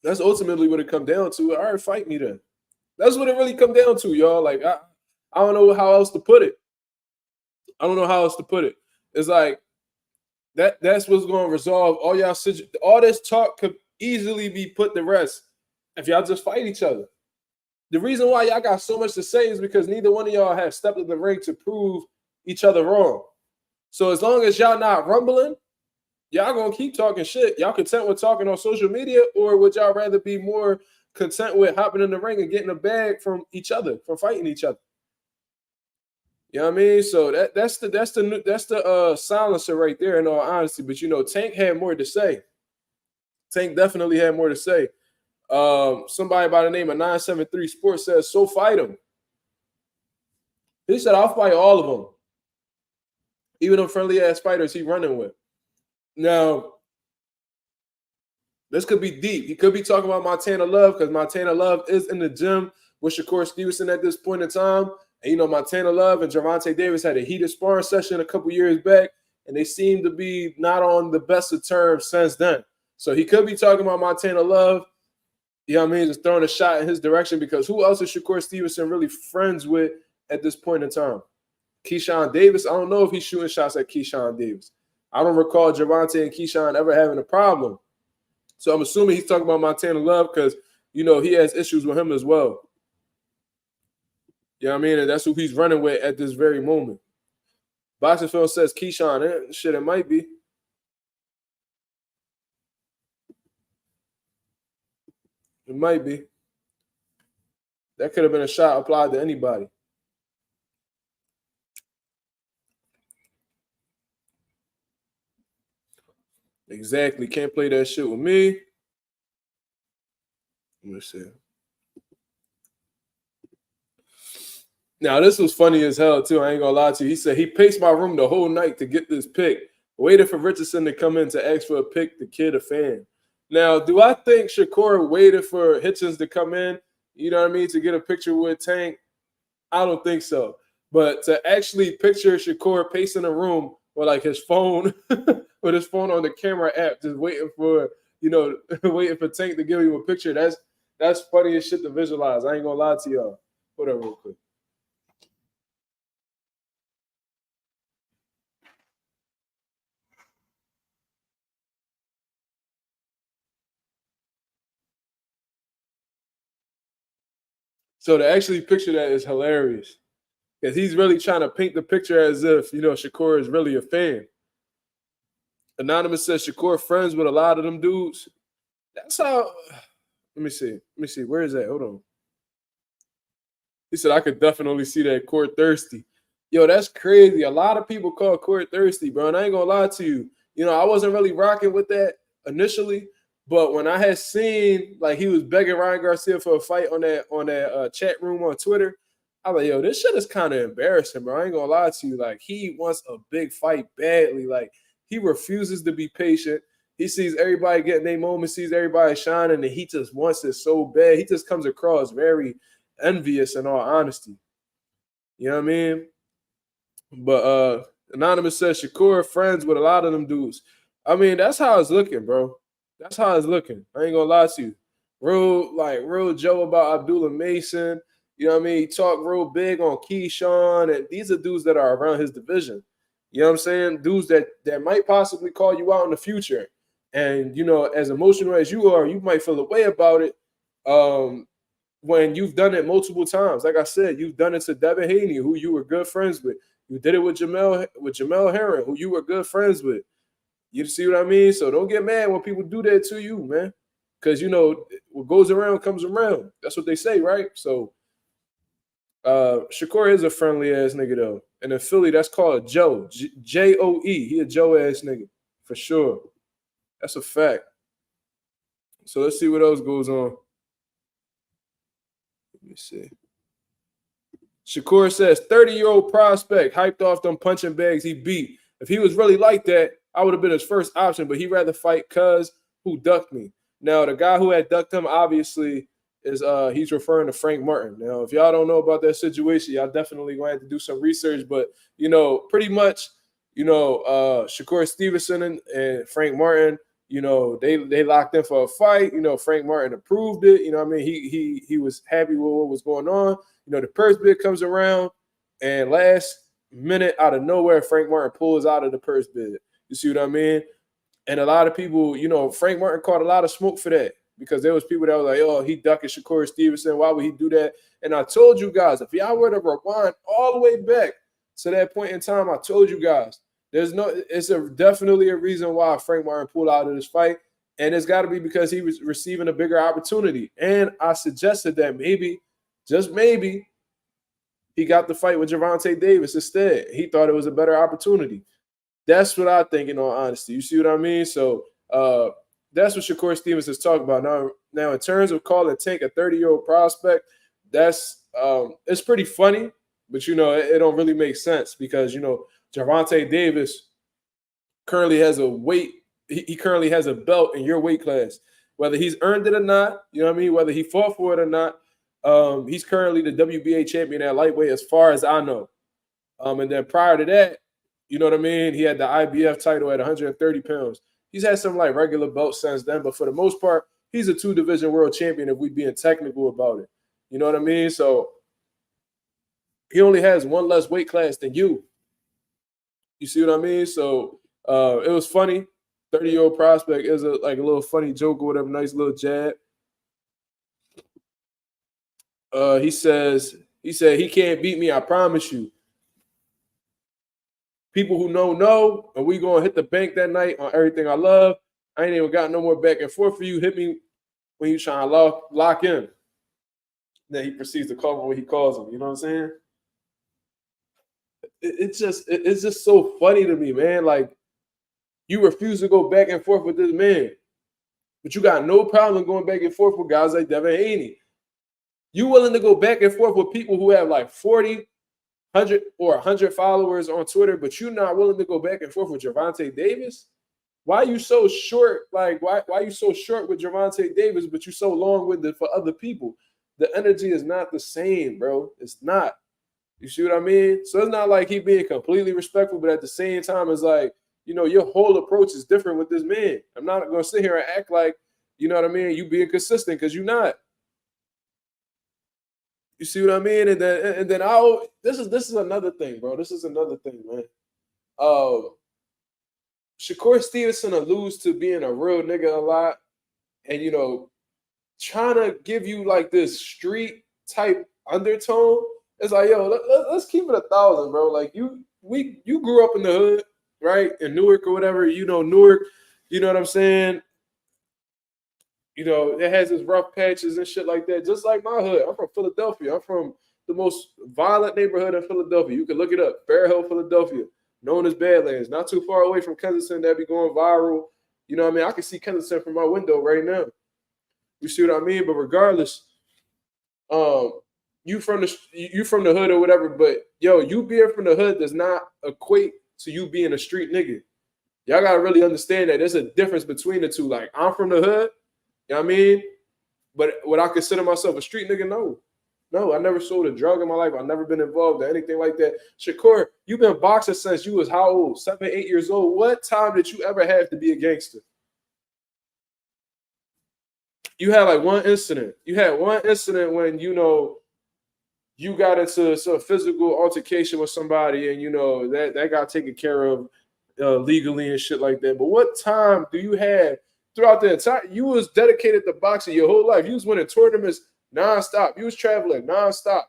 Speaker 3: That's ultimately what it come down to. All right, fight me then. That's what it really come down to, y'all. Like, I don't know how else to put it. I don't know how else to put it. It's like that's what's going to resolve all y'all. All this talk could easily be put to rest if y'all just fight each other. The reason why y'all got so much to say is because neither one of y'all have stepped in the ring to prove each other wrong. So as long as y'all not rumbling, y'all gonna keep talking shit. Y'all content with talking on social media, or would y'all rather be more content with hopping in the ring and getting a bag from each other, from fighting each other? You know what I mean? So that's the silencer right there, in all honesty. But, you know, Tank had more to say. Tank definitely had more to say. Somebody by the name of 973 Sports says, so fight him. He said, I'll fight all of them, even them friendly ass fighters he running with. Now, this could be deep. He could be talking about Montana Love, because Montana Love is in the gym with Shakur Stevenson at this point in time. And, you know, Montana Love and Gervonta Davis had a heated sparring session a couple years back, and they seem to be not on the best of terms since then. So he could be talking about Montana Love, you know what I mean, just throwing a shot in his direction, because who else is Shakur Stevenson really friends with at this point in time? Keyshawn Davis. I don't know if he's shooting shots at Keyshawn Davis. I don't recall Gervonta and Keyshawn ever having a problem. So I'm assuming he's talking about Montana Love because, you know, he has issues with him as well. You know what I mean? And that's who he's running with at this very moment. Boxing Film says Keyshawn. Shit, it might be. It might be. That could have been a shot applied to anybody. Exactly. Can't play that shit with me. Let me see. Now, this was funny as hell, too. I ain't gonna lie to you. He said he paced my room the whole night to get this pick. Waited for Richardson to come in to ask for a pick, the kid a fan. Now, do I think Shakur waited for Hitchens to come in, you know what I mean, to get a picture with Tank? I don't think so. But to actually picture Shakur pacing a room with like his phone, with his phone on the camera app, just waiting for, waiting for Tank to give you a picture, that's funny as shit to visualize. I ain't gonna lie to y'all. Hold on real quick. So to actually picture that is hilarious. Because he's really trying to paint the picture as if, Shakur is really a fan. Anonymous says Shakur friends with a lot of them dudes. That's how. Let me see. Where is that? Hold on. He said I could definitely see that Court thirsty. Yo, that's crazy. A lot of people call Court thirsty, bro. And I ain't gonna lie to you. I wasn't really rocking with that initially, but when I had seen like he was begging Ryan Garcia for a fight on that chat room on Twitter, I was like, yo, this shit is kind of embarrassing, bro. I ain't gonna lie to you. Like, he wants a big fight badly. Like, he refuses to be patient. He sees everybody getting their moment, sees everybody shining, and he just wants it so bad. He just comes across very envious in all honesty. You know what I mean? But Anonymous says Shakur friends with a lot of them dudes. I mean, that's how it's looking, bro. That's how it's looking. I ain't gonna lie to you. Real Joe about Abdullah Mason. You know what I mean? He talked real big on Keyshawn, and these are dudes that are around his division. You know what I'm saying? Dudes that might possibly call you out in the future. And, as emotional as you are, you might feel a way about it when you've done it multiple times. Like I said, you've done it to Devin Haney, who you were good friends with. You did it with Jamel Herring, who you were good friends with. You see what I mean? So don't get mad when people do that to you, man. Because, what goes around comes around. That's what they say, right? So Shakur is a friendly-ass nigga, though. And in Philly, that's called Joe. J-O-E. He a Joe-ass nigga. For sure. That's a fact. So let's see what else goes on. Let me see. Shakur says, 30-year-old prospect hyped off them punching bags he beat. If he was really like that, I would have been his first option, but he'd rather fight cuz who ducked me. Now, the guy who had ducked him, obviously, is he's referring to Frank Martin. Now, if y'all don't know about that situation, y'all definitely going to have to do some research. But, pretty much, Shakur Stevenson and Frank Martin, they locked in for a fight. Frank Martin approved it. I mean? He was happy with what was going on. The purse bid comes around, and last minute out of nowhere, Frank Martin pulls out of the purse bid. You see what I mean? And a lot of people, Frank Martin caught a lot of smoke for that because there was people that were like, oh, he ducking Shakur Stevenson. Why would he do that? And I told you guys, if y'all were to rewind all the way back to that point in time, I told you guys, it's definitely a reason why Frank Martin pulled out of this fight. And it's got to be because he was receiving a bigger opportunity. And I suggested that maybe, just maybe, he got the fight with Gervonta Davis instead. He thought it was a better opportunity. That's what I think, in all honesty. You see what I mean? So that's what Shakur Stevens is talking about. Now, in terms of calling Tank a 30-year-old prospect, that's it's pretty funny, but it don't really make sense because Gervonta Davis currently has a weight. He currently has a belt in your weight class, whether he's earned it or not. You know what I mean? Whether he fought for it or not. He's currently the WBA champion at lightweight, as far as I know. And then prior to that, you know what I mean? He had the IBF title at 130 pounds. He's had some like regular belts since then, but for the most part, he's a 2-division world champion if we're being technical about it. You know what I mean? So he only has one less weight class than you. You see what I mean? So it was funny. 30-year-old prospect is a little funny joke or whatever, nice little jab. He said he can't beat me, I promise you. People who know, and we gonna hit the bank that night on everything I love. I ain't even got no more back and forth for you. Hit me when you trying to lock in. Then he proceeds to call him what he calls him. You know what I'm saying? It's just so funny to me, man. Like, you refuse to go back and forth with this man, but you got no problem going back and forth with guys like Devin Haney. You willing to go back and forth with people who have like 40, 100, or 100 followers on Twitter, but you're not willing to go back and forth with Gervonta Davis? Why are you so short? Like, why are you so short with Gervonta Davis, but you so long with it for other people? The energy is not the same, bro. It's not. You see what I mean? So it's not like he being completely respectful, but at the same time, it's like, you know, your whole approach is different with this man. I'm not going to sit here and act like, you know what I mean, you being consistent, because you're not. You see what I mean? And then this is another thing, bro. This is another thing, man. Shakur Stevenson alludes to being a real nigga a lot, and you know, trying to give you like this street type undertone. It's like, yo, let's keep it 1,000, bro. Like you grew up in the hood, right? In Newark or whatever. You know, Newark. You know what I'm saying? You know, it has its rough patches and shit like that, just like my hood. I'm from Philadelphia. I'm from the most violent neighborhood in Philadelphia. You can look it up. Bear Hill, Philadelphia, known as Badlands. Not too far away from Kensington that be going viral. You know what I mean? I can see Kensington from my window right now. You see what I mean? But regardless, you from the hood or whatever, but yo, you being from the hood does not equate to you being a street nigga. Y'all gotta really understand that there's a difference between the two. Like, I'm from the hood. You know what I mean? But would I consider myself a street nigga? No. No, I never sold a drug in my life. I've never been involved in anything like that. Shakur, you've been boxing since you was how old? 7, 8 years old. What time did you ever have to be a gangster? You had like one incident. You had one incident when, you know, you got into some physical altercation with somebody and, you know, that got taken care of legally and shit like that. But what time do you have throughout the entire, you was dedicated to boxing your whole life. You was winning tournaments nonstop. You was traveling nonstop.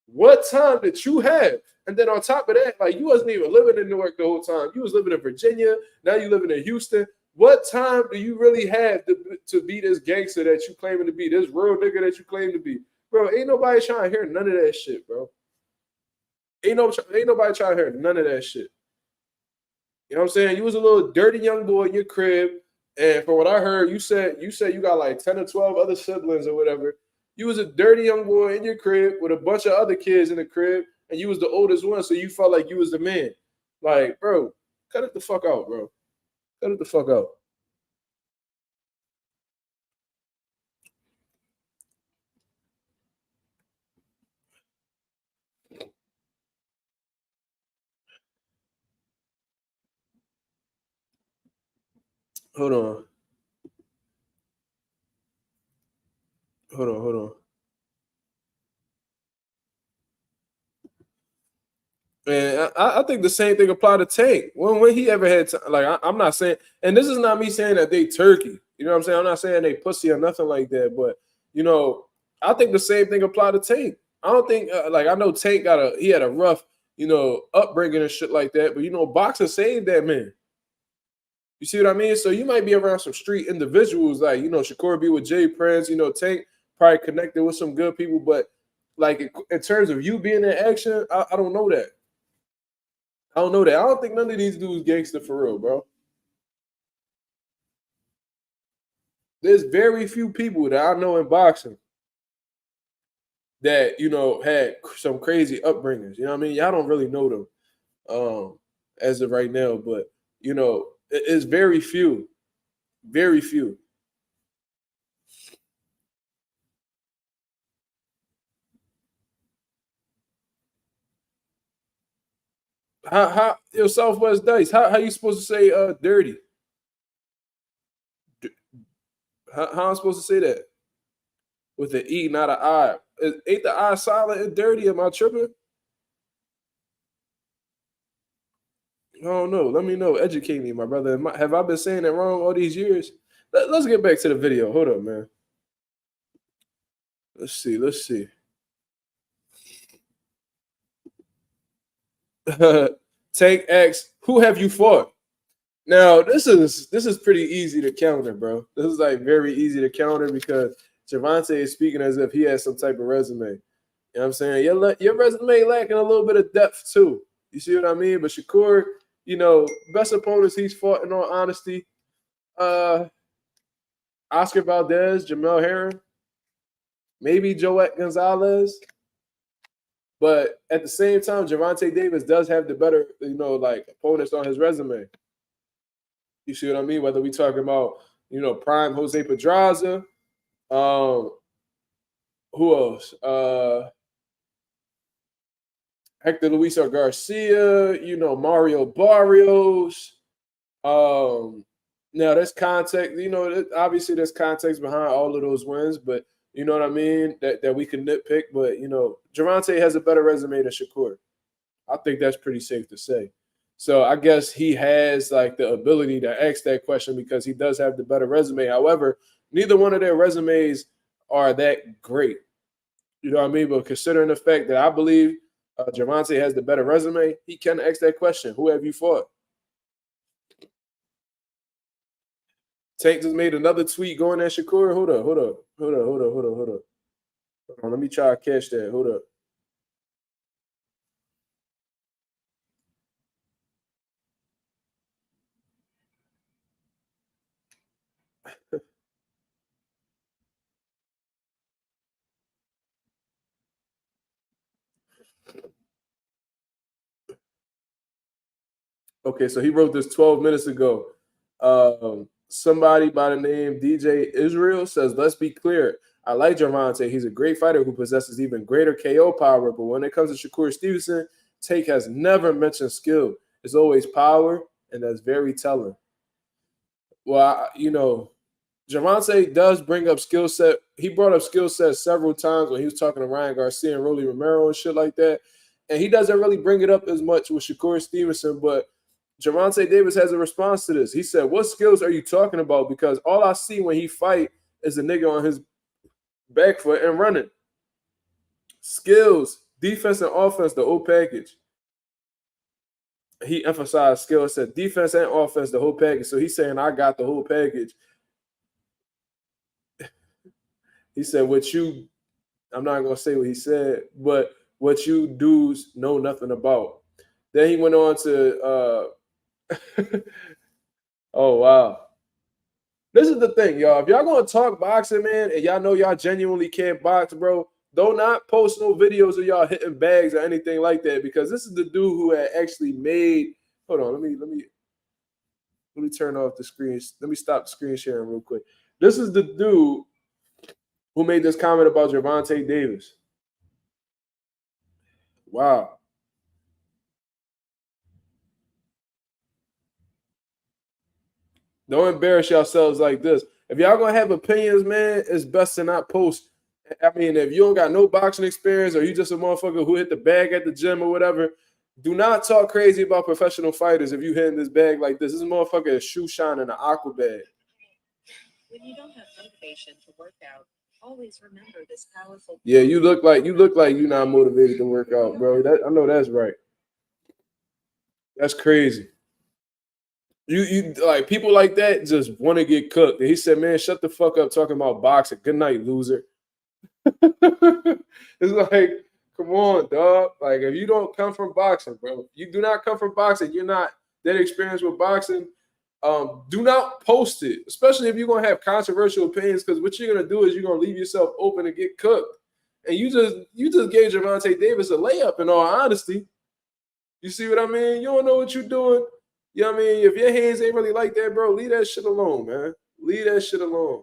Speaker 3: What time did you have? And then on top of that, like, you wasn't even living in Newark the whole time. You was living in Virginia. Now you living in Houston. What time do you really have to be this gangster that you claiming to be, this real nigga that you claim to be? Bro, ain't nobody trying to hear none of that shit, bro. Ain't nobody trying to hear none of that shit. You know what I'm saying? You was a little dirty young boy in your crib. And from what I heard, you said you got like 10 or 12 other siblings or whatever. You was a dirty young boy in your crib with a bunch of other kids in the crib, and you was the oldest one, so you felt like you was the man. Like, bro, cut it the fuck out, bro. Cut it the fuck out. Hold on. And I think the same thing applied to Tank. When he ever had I'm not saying, and this is not me saying that they turkey. You know what I'm saying? I'm not saying they pussy or nothing like that. But, you know, I think the same thing applied to Tank. I don't think I know Tank he had a rough, you know, upbringing and shit like that. But, you know, boxing saved that man. You see what I mean? So you might be around some street individuals, like, you know, Shakur be with Jay Prince, you know, Tank probably connected with some good people. But, like, in terms of you being in action, I don't know that. I don't know that. I don't think none of these dudes gangster for real, bro. There's very few people that I know in boxing that, you know, had some crazy upbringings. You know what I mean? Y'all don't really know them as of right now, but, you know, it's very few. Very few. How your Southwest Dice? How you supposed to say dirty? How I'm supposed to say that? With an E, not an I. Ain't the I silent and dirty? Am I tripping? I don't know. Let me know. Educate me, my brother. Have I been saying it wrong all these years? Let's get back to the video. Hold up, man. Let's see. Tank asks, who have you fought? Now, this is pretty easy to counter, bro. This is like very easy to counter because Gervonta is speaking as if he has some type of resume. You know what I'm saying? Your resume lacking a little bit of depth too. You see what I mean? But Shakur, you know, best opponents he's fought, in all honesty, Oscar Valdez, Jamel Herring, maybe Joette Gonzalez. But at the same time, Gervonta Davis does have the better, like opponents on his resume. You see what I mean? Whether we talking about, prime Jose Pedraza, who else? Hector Luisa Garcia, Mario Barrios. Now there's context, obviously there's context behind all of those wins, but you know what I mean? That we can nitpick, but Gervonta has a better resume than Shakur. I think that's pretty safe to say. So I guess he has like the ability to ask that question because he does have the better resume. However, neither one of their resumes are that great. You know what I mean? But considering the fact that I believe Gervonta has the better resume, he can ask that question. Who have you fought? Tank just made another tweet going at Shakur. Hold up. Hold on, let me try to catch that. Hold up. Okay, so he wrote this 12 minutes ago. Somebody by the name DJ Israel says, let's be clear. I like Gervonta. He's a great fighter who possesses even greater KO power. But when it comes to Shakur Stevenson, Take has never mentioned skill. It's always power, and that's very telling. Well, Gervonta does bring up skill set. He brought up skill set several times when he was talking to Ryan Garcia and Rolly Romero and shit like that. And he doesn't really bring it up as much with Shakur Stevenson, but Gervonta Davis has a response to this. He said, what skills are you talking about? Because all I see when he fight is a nigga on his back foot and running. Skills, defense and offense, the whole package. He emphasized skills, said defense and offense, the whole package. So he's saying, I got the whole package. He said, I'm not going to say what he said, but what you dudes know nothing about. Then he went on to, oh, wow. This is the thing, y'all. If y'all going to talk boxing, man, and y'all know y'all genuinely can't box, bro, do not post no videos of y'all hitting bags or anything like that, because this is the dude who had actually made, hold on, let me turn off the screen. Let me stop the screen sharing real quick. This is the dude who made this comment about Gervonta Davis. Wow. Don't embarrass yourselves like this. If y'all gonna have opinions, man, it's best to not post. I mean, if you don't got no boxing experience or you just a motherfucker who hit the bag at the gym or whatever, do not talk crazy about professional fighters if you hitting this bag like this. This motherfucker is shoe shine in an aqua bag. When you don't have motivation to work out, always remember this powerful. Yeah, you look like you're not motivated to work out, bro. I know that's right. That's crazy. You like people like that just want to get cooked. And he said, man, shut the fuck up talking about boxing. Good night, loser. It's like, come on, dog. Like, if you don't come from boxing, bro, you do not come from boxing, you're not that experienced with boxing, do not post it, especially if you're going to have controversial opinions, because what you're going to do is you're going to leave yourself open to get cooked. And you just gave Gervonta Davis a layup, in all honesty. You see what I mean? You don't know what you're doing. You know what I mean? If your hands ain't really like that, bro, leave that shit alone, man. Leave that shit alone.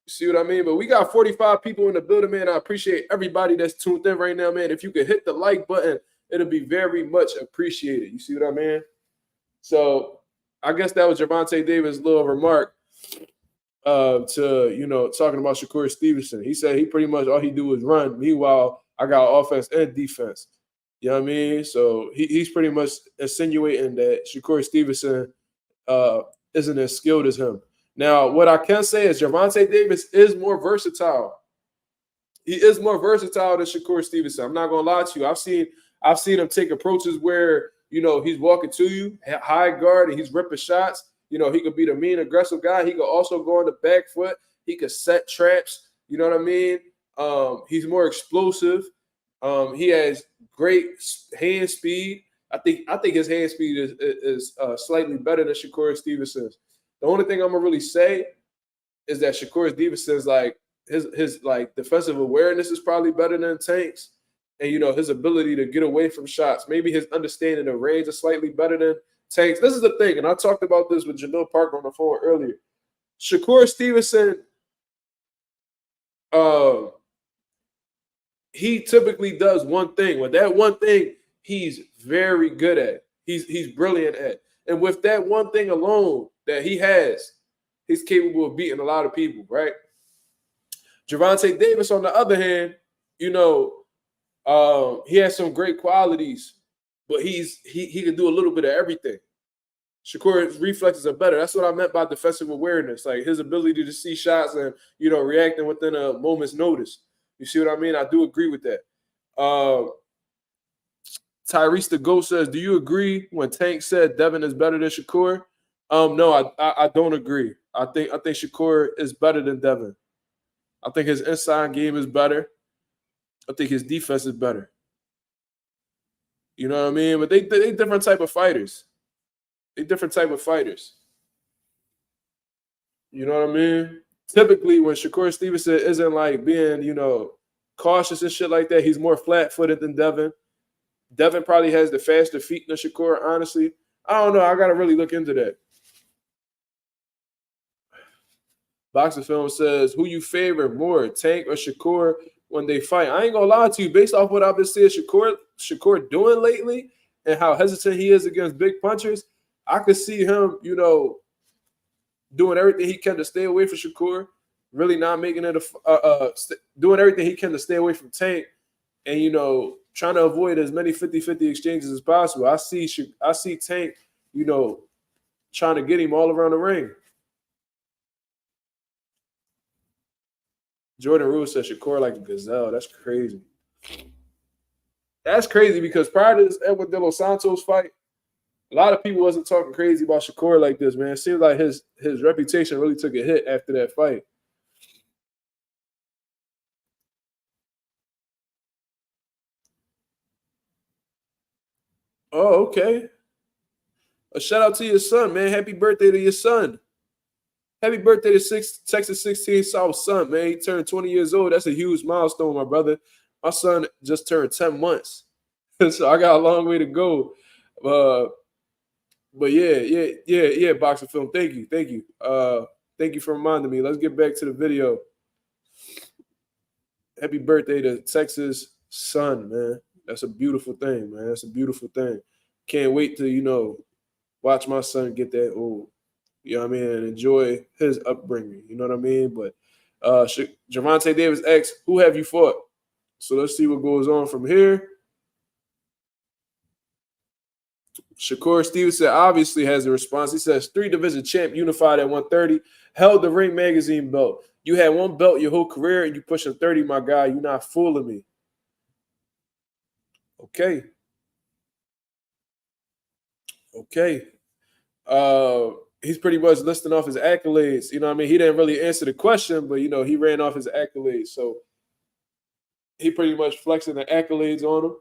Speaker 3: You see what I mean? But we got 45 people in the building, man. I appreciate everybody that's tuned in right now, man. If you could hit the like button, it'll be very much appreciated. You see what I mean? So I guess that was Gervonta Davis' little remark to, talking about Shakur Stevenson. He said he pretty much all he do is run. Meanwhile, I got offense and defense. You know what I mean? So he's pretty much insinuating that Shakur Stevenson isn't as skilled as him. Now, what I can say is Gervonta Davis is more versatile. He is more versatile than Shakur Stevenson. I'm not gonna lie to you. I've seen him take approaches where he's walking to you, high guard, and he's ripping shots. He could be the mean, aggressive guy. He could also go on the back foot. He could set traps. You know what I mean? He's more explosive. He has great hand speed. I think his hand speed is slightly better than Shakur Stevenson's. The only thing I'm gonna really say is that Shakur Stevenson's like his like defensive awareness is probably better than Tank's, and his ability to get away from shots. Maybe his understanding of range is slightly better than Tank's. This is the thing, and I talked about this with Jamil Parker on the phone earlier. Shakur Stevenson, he typically does one thing. Well, that one thing he's very good at. He's brilliant at. And with that one thing alone that he has, he's capable of beating a lot of people, right? Gervonta Davis, on the other hand, he has some great qualities, but he can do a little bit of everything. Shakur's reflexes are better. That's what I meant by defensive awareness, like his ability to see shots and reacting within a moment's notice. You see what I mean? I do agree with that. Tyrese the Ghost says, "Do you agree when Tank said Devin is better than Shakur?" No, I don't agree. I think Shakur is better than Devin. I think his inside game is better. I think his defense is better. You know what I mean? But they different type of fighters. They different type of fighters. You know what I mean? Typically, when Shakur Stevenson isn't like being, cautious and shit like that, he's more flat-footed than Devin. Devin probably has the faster feet than Shakur, honestly. I don't know. I got to really look into that. Boxing Film says, who you favor more, Tank or Shakur when they fight? I ain't going to lie to you. Based off what I've been seeing Shakur doing lately and how hesitant he is against big punchers, I could see him, doing everything he can to stay away from Shakur, really not making it doing everything he can to stay away from Tank, and trying to avoid as many 50-50 exchanges as possible. I see Tank, trying to get him all around the ring. Jordan Rule said Shakur like a gazelle. That's crazy. That's crazy because prior to this Edwin De Los Santos fight, a lot of people wasn't talking crazy about Shakur like this, man. It seems like his reputation really took a hit after that fight. Oh, okay. A shout out to your son, man. Happy birthday to your son. Happy birthday to Texas 16 South son, man. He turned 20 years old. That's a huge milestone, my brother. My son just turned 10 months. So I got a long way to go. But yeah, Boxing Film. Thank you. Thank you for reminding me. Let's get back to the video. Happy birthday to Texas son, man. That's a beautiful thing, man. That's a beautiful thing. Can't wait to, watch my son get that old. You know what I mean? And enjoy his upbringing. You know what I mean? But Gervonta Davis asks, who have you fought? So let's see what goes on from here. Shakur Stevenson obviously has a response. He says, 3-division champ, unified at 130, held the Ring Magazine belt. You had one belt your whole career and you pushing 30, my guy. You're not fooling me. Okay. He's pretty much listing off his accolades. You know what I mean? He didn't really answer the question, but, he ran off his accolades. So he pretty much flexing the accolades on him.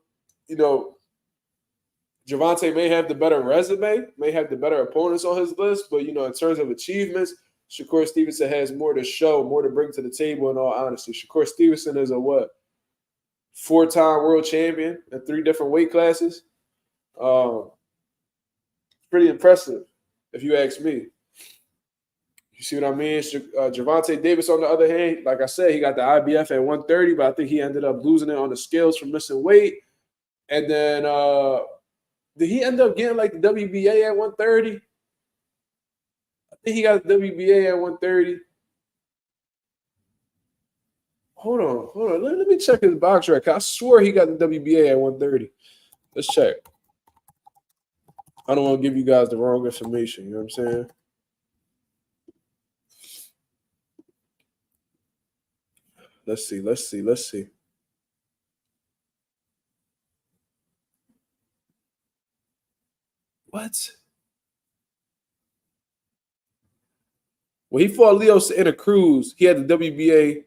Speaker 3: Gervonta may have the better resume, may have the better opponents on his list, but, in terms of achievements, Shakur Stevenson has more to show, more to bring to the table, in all honesty. Shakur Stevenson is a 4-time world champion in 3 different weight classes. Pretty impressive, if you ask me. You see what I mean? Gervonta Davis, on the other hand, like I said, he got the IBF at 130, but I think he ended up losing it on the scales from missing weight. And then did he end up getting like the WBA at 130? I think he got the WBA at 130. Hold on. Let me check his box record. I swear he got the WBA at 130. Let's check. I don't want to give you guys the wrong information. You know what I'm saying? Let's see. What? When he fought Leo Santa Cruz, he had the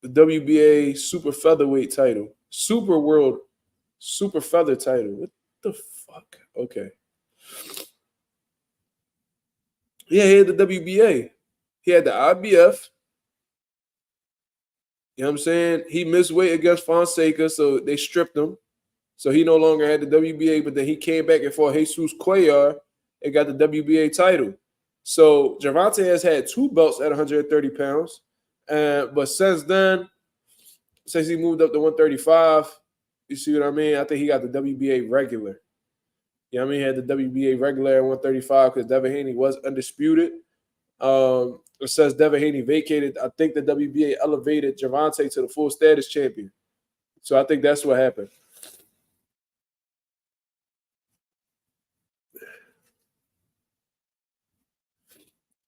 Speaker 3: WBA super featherweight title, super feather title. What the fuck? Okay. Yeah, he had the WBA. He had the IBF. You know what I'm saying? He missed weight against Fonseca, so they stripped him. So he no longer had the WBA, but then he came back and fought Jesus Cuellar and got the WBA title. So Gervonta has had 2 belts at 130 pounds. But since then, since he moved up to 135, you see what I mean? I think he got the WBA regular. You know what I mean? He had the WBA regular at 135 because Devin Haney was undisputed. It says Devin Haney vacated. I think the WBA elevated Gervonta to the full status champion. So I think that's what happened.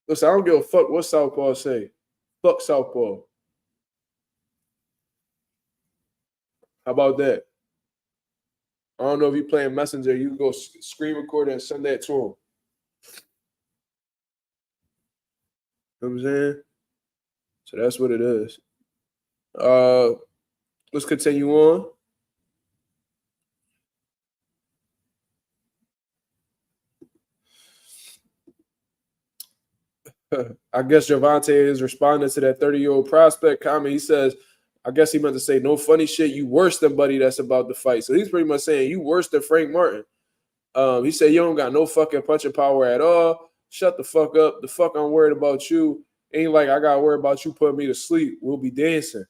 Speaker 3: Listen, I don't give a fuck what Southpaw say. Fuck Southpaw. How about that? I don't know if you're playing Messenger. You can go screen record and send that to him. You know what I'm saying? So that's what it is. Let's continue on. I guess Gervonta is responding to that 30-year-old prospect comment. He says, I guess he meant to say, no funny shit, you worse than buddy that's about to fight. So he's pretty much saying, you worse than Frank Martin. He said, you don't got no fucking punching power at all. Shut the fuck up. The fuck I'm worried about you. Ain't like I got to worry about you putting me to sleep. We'll be dancing.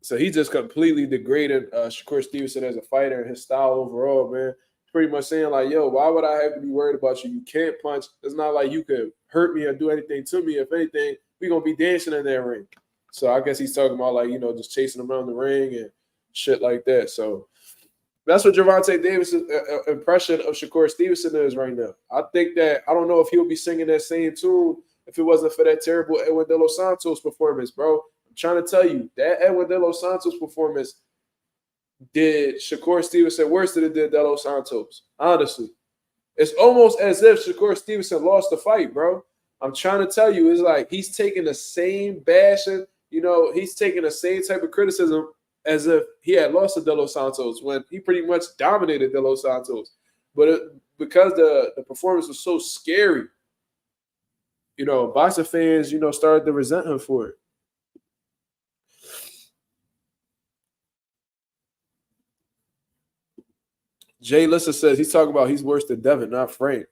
Speaker 3: So he just completely degraded Shakur Stevenson as a fighter and his style overall, man. Pretty much saying like, yo, why would I have to be worried about you? You can't punch. It's not like you could hurt me or do anything to me. If anything, we're going to be dancing in that ring. So I guess he's talking about like, you know, just chasing him around the ring and shit like that. So that's what Gervonta Davis' impression of Shakur Stevenson is right now. I think that, I don't know if he'll be singing that same tune if it wasn't for that terrible Edwin De Los Santos performance, bro. I'm trying to tell you, that Edwin De Los Santos performance did Shakur Stevenson worse than it did De Los Santos. Honestly. It's almost as if Shakur Stevenson lost the fight, bro. I'm trying to tell you, it's like he's taking the same bashing, you know, he's taking the same type of criticism as if he had lost to De Los Santos when he pretty much dominated De Los Santos. But because the performance was so scary, you know, boxing fans, you know, started to resent him for it. Jay Lissa says he's talking about he's worse than Devin, not Frank.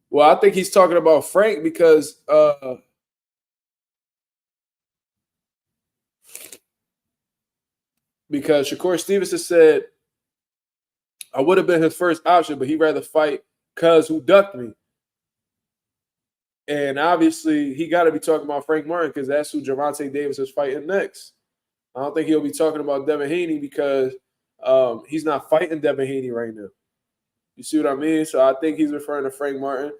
Speaker 3: Well, I think he's talking about Frank because Shakur Stevenson said I would have been his first option, but he'd rather fight Cuz who ducked me. And obviously, he got to be talking about Frank Martin because that's who Gervonta Davis is fighting next. I don't think he'll be talking about Devin Haney because he's not fighting Devin Haney right now. You see what I mean? So I think he's referring to Frank Martin.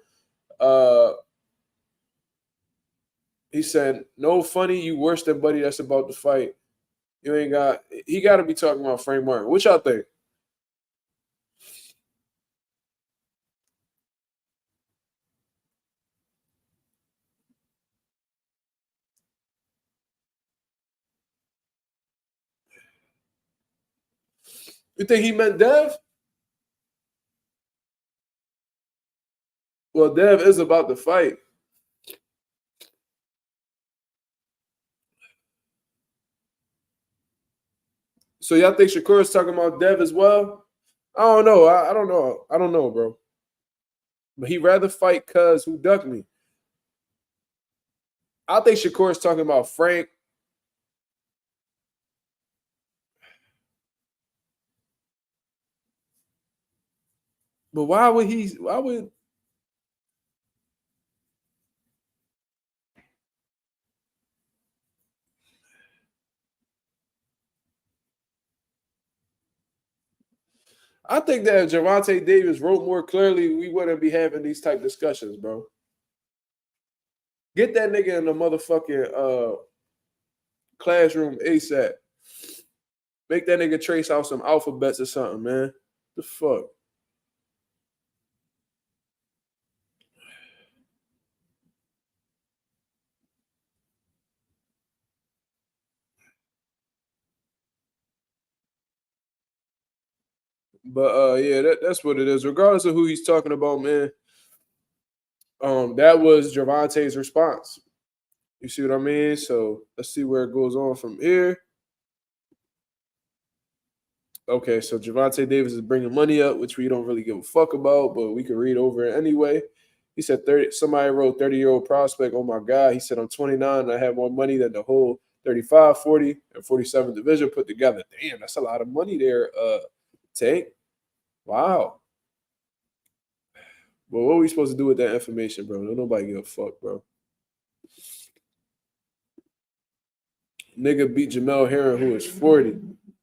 Speaker 3: He said, no funny, you worse than buddy that's about to fight. You ain't got – he got to be talking about Frank Martin. What y'all think? You think he meant Dev? Well, Dev is about to fight. So y'all think Shakur is talking about Dev as well? I don't know. I don't know. I don't know, bro. But he'd rather fight Cuz who ducked me. I think Shakur is talking about Frank. But why would I think that if Gervonta Davis wrote more clearly, we wouldn't be having these type discussions, bro. Get that nigga in the motherfucking classroom ASAP. Make that nigga trace out some alphabets or something, man. The fuck? But yeah, that's what it is. Regardless of who he's talking about, man. That was Gervonta's response. You see what I mean? So let's see where it goes on from here. Okay, so Gervonta Davis is bringing money up, which we don't really give a fuck about, but we can read over it anyway. He said 30. Somebody wrote 30-year-old prospect. Oh my God. He said, I'm 29 and I have more money than the whole 35, 40, and 47 division put together. Damn, that's a lot of money there, Tank. Wow. Well, what are we supposed to do with that information, bro? Don't nobody give a fuck, bro. Nigga beat Jamel Herring, who is 40.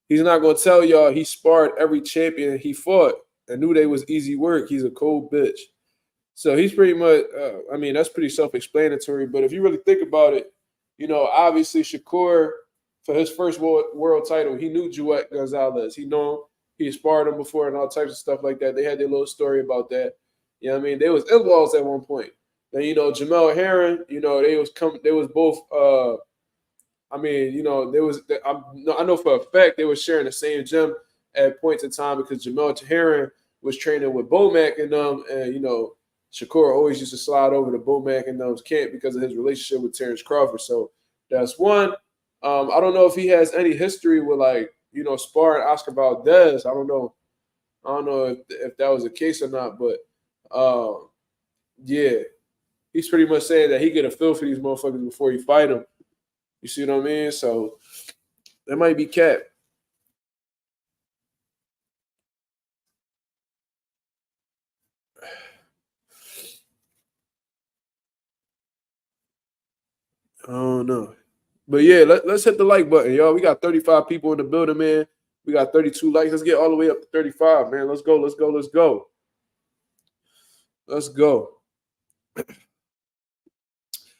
Speaker 3: He's not going to tell y'all he sparred every champion he fought and knew they was easy work. He's a cold bitch. So he's pretty much, I mean, that's pretty self-explanatory. But if you really think about it, you know, obviously Shakur, for his first world title, he knew Jouet Gonzalez. He knew him. He sparred him before and all types of stuff like that. They had their little story about that. You know what I mean? They was in-laws at one point. Then, you know, Jamel Herring, you know, they was both I mean, you know, I know for a fact they were sharing the same gym at points in time because Jamel Herring was training with Bomac and them, and you know, Shakur always used to slide over to Bomac and them's camp because of his relationship with Terence Crawford. So that's one. I don't know if he has any history with like, you know, sparring Oscar Valdez. I don't know. I don't know if that was the case or not, but yeah, he's pretty much saying that he get a feel for these motherfuckers before he fight them. You see what I mean? So that might be cap. I don't know. But yeah, let's hit the like button, y'all. We got 35 people in the building, man. We got 32 likes. Let's get all the way up to 35, man. Let's go, let's go, let's go. Let's go.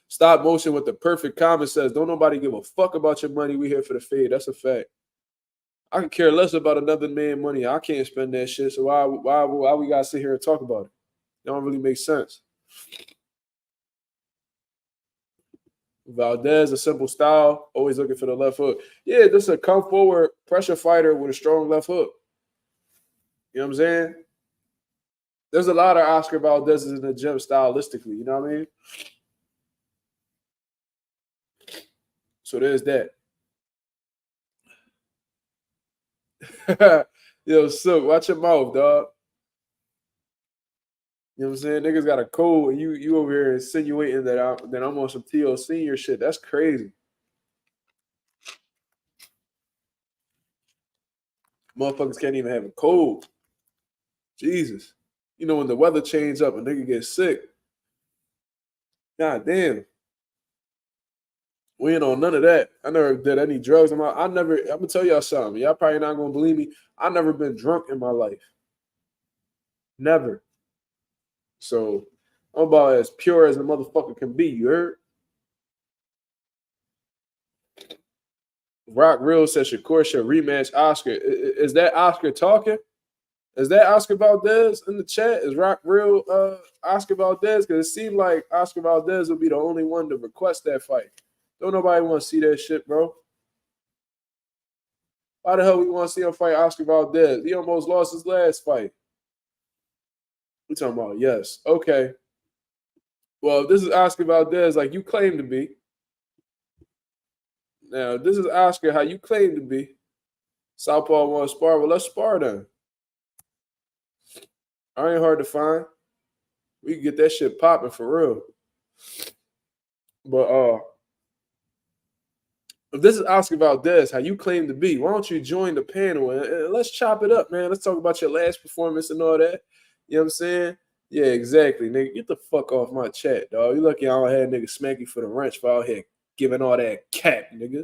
Speaker 3: Stop motion with the perfect comment says, don't nobody give a fuck about your money. We here for the fade. That's a fact. I could care less about another man's money. I can't spend that shit. So why we gotta sit here and talk about it? It don't really make sense. Valdez, a simple style, always looking for the left hook. Yeah, this is a come forward pressure fighter with a strong left hook. You know what I'm saying? There's a lot of Oscar Valdez's in the gym stylistically. You know what I mean? So there's that. Yo, Silk, watch your mouth, dog. You know what I'm saying? Niggas got a cold and you over here insinuating that I'm on some T.O. Senior shit. That's crazy. Motherfuckers can't even have a cold. Jesus. You know, when the weather changes up, a nigga gets sick. God damn. We ain't on none of that. I never did any drugs. I'm gonna tell y'all something. Y'all probably not gonna believe me. I never been drunk in my life. Never. So I'm about as pure as a motherfucker can be, you heard? Rock Real says Shakur should rematch Oscar. Is that Oscar talking? Is that Oscar Valdez in the chat? Is Rock Real Oscar Valdez? Because it seemed like Oscar Valdez would be the only one to request that fight. Don't nobody want to see that shit, bro. Why the hell we want to see him fight Oscar Valdez? He almost lost his last fight. We talking about, yes. Okay. Well, if this is Oscar Valdez like you claim to be. Now, this is Oscar how you claim to be. Southpaw want to spar. Well, let's spar then. I ain't hard to find. We can get that shit popping for real. But if this is Oscar Valdez, how you claim to be, why don't you join the panel and let's chop it up, man? Let's talk about your last performance and all that. You know what I'm saying? Yeah, exactly, nigga. Get the fuck off my chat, dog. You lucky I don't have nigga smack you for the wrench for out here giving all that cap, nigga.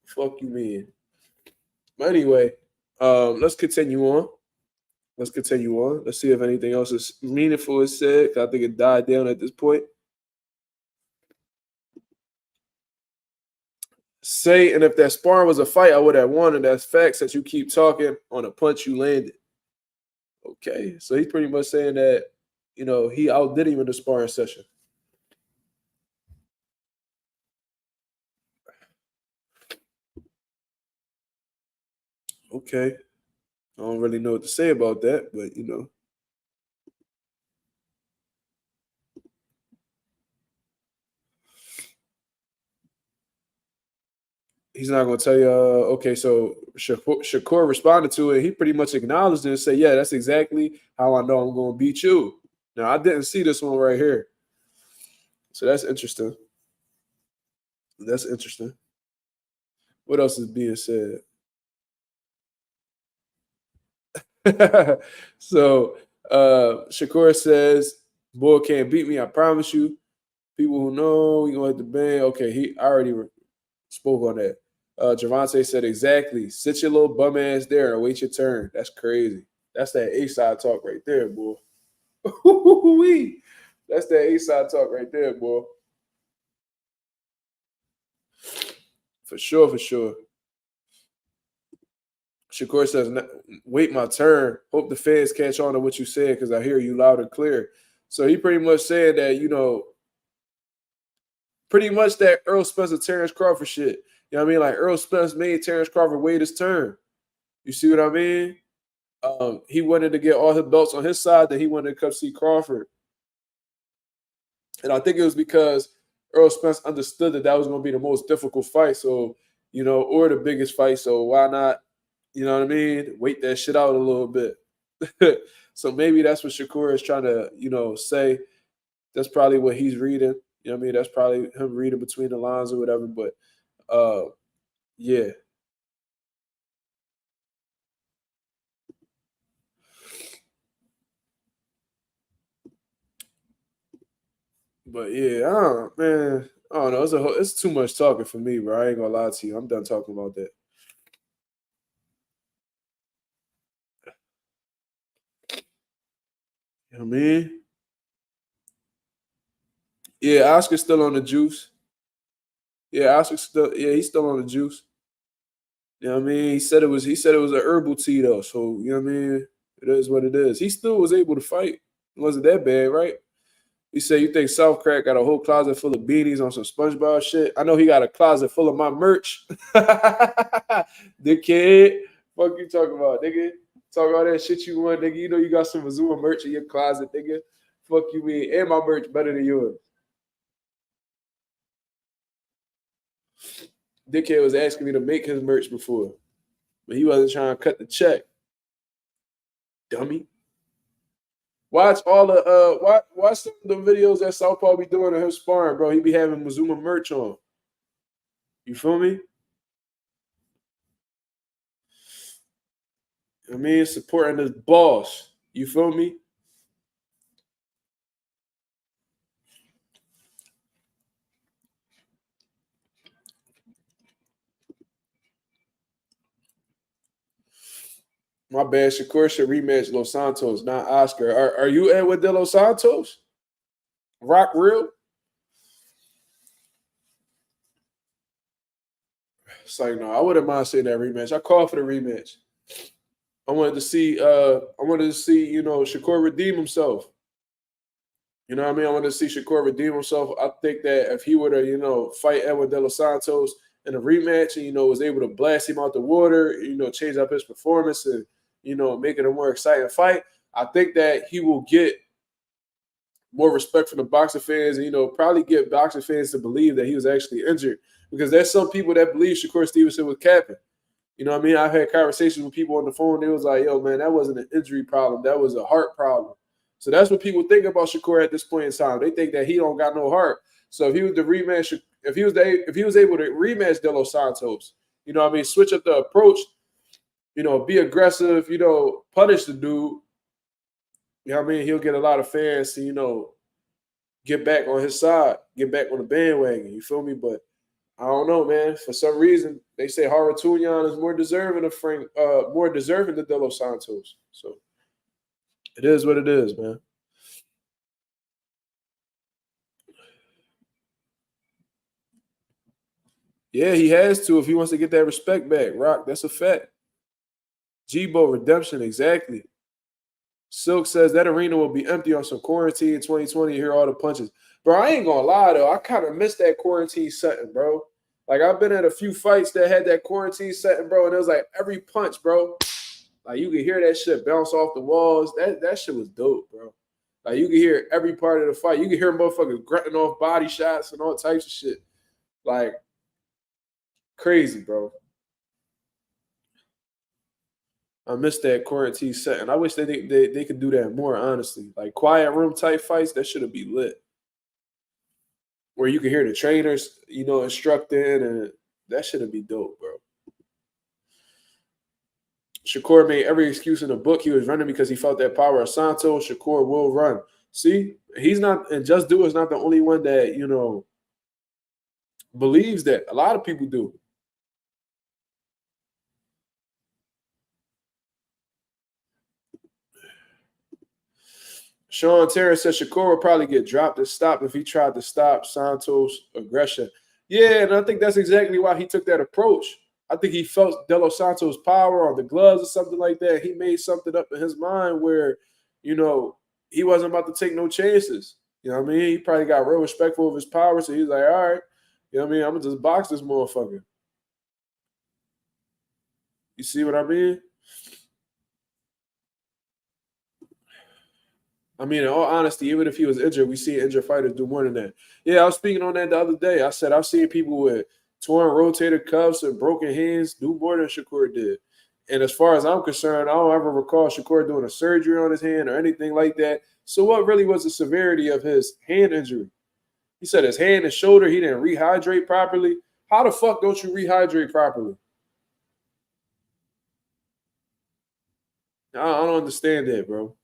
Speaker 3: Fuck you, man. But anyway, let's continue on. Let's see if anything else is meaningful is said. I think it died down at this point. Say, and if that sparring was a fight, I would have won. And that's facts that you keep talking on a punch you landed. Okay, so he's pretty much saying that, you know, he outdid him in the sparring session. Okay. I don't really know what to say about that, but, you know. he's not going to tell you, okay, so Shakur responded to it. He pretty much acknowledged it and said, yeah, that's exactly how I know I'm going to beat you. Now, I didn't see this one right here. So that's interesting. That's interesting. What else is being said? So Shakur says, boy can't beat me, I promise you. People who know, you going to hit the bang. Okay, I already spoke on that. Gervonta said, exactly. Sit your little bum ass there and wait your turn. That's crazy. That's that A-side talk right there, boy. That's that A-side talk right there, boy. For sure, for sure. Shakur says, wait my turn. Hope the fans catch on to what you said because I hear you loud and clear. So he pretty much said that, you know, pretty much that Earl Spence and Terence Crawford shit. You know what I mean? Like Earl Spence made Terence Crawford wait his turn. You see what I mean? He wanted to get all his belts on his side, then he wanted to come see Crawford. And I think it was because Earl Spence understood that was going to be the most difficult fight. So, you know, or the biggest fight. So why not, you know what I mean? Wait that shit out a little bit. So maybe that's what Shakur is trying to, you know, say. That's probably what he's reading. You know what I mean? That's probably him reading between the lines or whatever. But, yeah. But yeah, I don't know. It's too much talking for me, bro. I ain't gonna lie to you. I'm done talking about that. You know what I mean? Yeah, Oscar's still on the juice. Yeah, Oscar's still. Yeah, he's still on the juice. You know what I mean? He said it was an herbal tea though. So you know what I mean? It is what it is. He still was able to fight. It wasn't that bad, right? He said, you think South Crack got a whole closet full of beanies on some SpongeBob shit? I know he got a closet full of my merch. Dickhead. Fuck you talking about, nigga? Talk all that shit you want, nigga. You know you got some Mazuma merch in your closet, nigga. Fuck you mean. And my merch better than yours. Dickhead was asking me to make his merch before. But he wasn't trying to cut the check. Dummy. Watch all the watch some of the videos that Southpaw be doing of him sparring, bro. He be having Mazuma merch on. You feel me? I mean, supporting his boss. You feel me? My bad. Shakur should rematch Los Santos, not Oscar. Are you in with De Los Santos? Rock real? It's like, no, I wouldn't mind seeing that rematch. I called for the rematch. I wanted to see, you know, Shakur redeem himself. You know what I mean? I wanted to see Shakur redeem himself. I think that if he were to, you know, fight Edwin De Los Santos in a rematch and, you know, was able to blast him out the water, you know, change up his performance and, you know, make it a more exciting fight, I think that he will get more respect from the boxing fans and, you know, probably get boxing fans to believe that he was actually injured. Because there's some people that believe Shakur Stevenson was capping. You know what I mean? I've had conversations with people on the phone. They was like, yo, man, that wasn't an injury problem. That was a heart problem. So that's what people think about Shakur at this point in time. They think that he don't got no heart. So if he was the rematch, if he was able to rematch De Los Santos, you know what I mean, switch up the approach, you know, be aggressive, you know, punish the dude, you know what I mean? He'll get a lot of fans to, you know, get back on his side, get back on the bandwagon. You feel me? But I don't know, man. For some reason, they say Harutunian is more deserving than De Los Santos. So it is what it is, man. Yeah, he has to if he wants to get that respect back. Rock, that's a fact. G-Bo redemption, exactly. Silk says that arena will be empty on some quarantine in 2020. You hear all the punches. Bro, I ain't gonna lie, though. I kind of missed that quarantine setting, bro. Like, I've been at a few fights that had that quarantine setting, bro, and it was like every punch, bro. Like, you could hear that shit bounce off the walls. That shit was dope, bro. Like, you could hear every part of the fight. You could hear motherfuckers grunting off body shots and all types of shit. Like, Crazy, bro. I missed that quarantine setting. I wish they could do that more, honestly. Like quiet room type fights, that should be lit. Where you can hear the trainers, instructing, and that should be dope, bro. Shakur made every excuse in the book. He was running because he felt that power of Santos. Shakur will run. See, he's not, and Just Do is not the only one that, believes that. A lot of people do. Sean Terence said Shakur would probably get dropped and stopped if he tried to stop Santos' aggression. Yeah, and I think that's exactly why he took that approach. I think he felt De Los Santos' power on the gloves or something like that. He made something up in his mind where, he wasn't about to take no chances. You know what I mean? He probably got real respectful of his power, so he's like, all right, you know what I mean? I'm going to just box this motherfucker. You see what I mean? I mean, in all honesty, even if he was injured, we see injured fighters do more than that. Yeah, I was speaking on that the other day. I said I've seen people with torn rotator cuffs and broken hands do more than Shakur did. And as far as I'm concerned, I don't ever recall Shakur doing a surgery on his hand or anything like that. So what really was the severity of his hand injury? He said his hand and shoulder, he didn't rehydrate properly. How the fuck don't you rehydrate properly? I don't understand that, bro.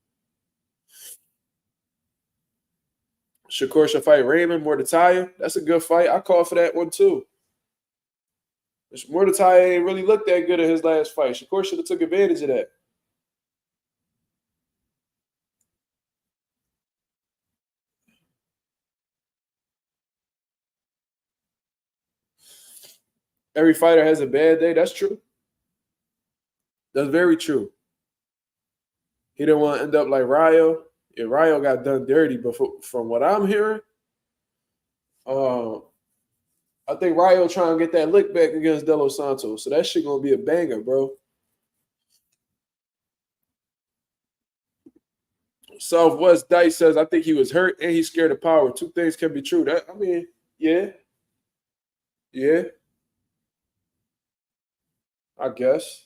Speaker 3: Shakur should fight Raymond Mordetaya. That's a good fight. I call for that one too. Mordetaya ain't really looked that good in his last fight. Shakur should have took advantage of that. Every fighter has a bad day. That's true. That's very true. He didn't want to end up like Ryo. Yeah, Ryo got done dirty, but from what I'm hearing, I think Ryo trying to get that lick back against De Los Santos. So that shit gonna be a banger, bro. Southwest Dice says, I think he was hurt and he's scared of power. Two things can be true. Yeah. I guess.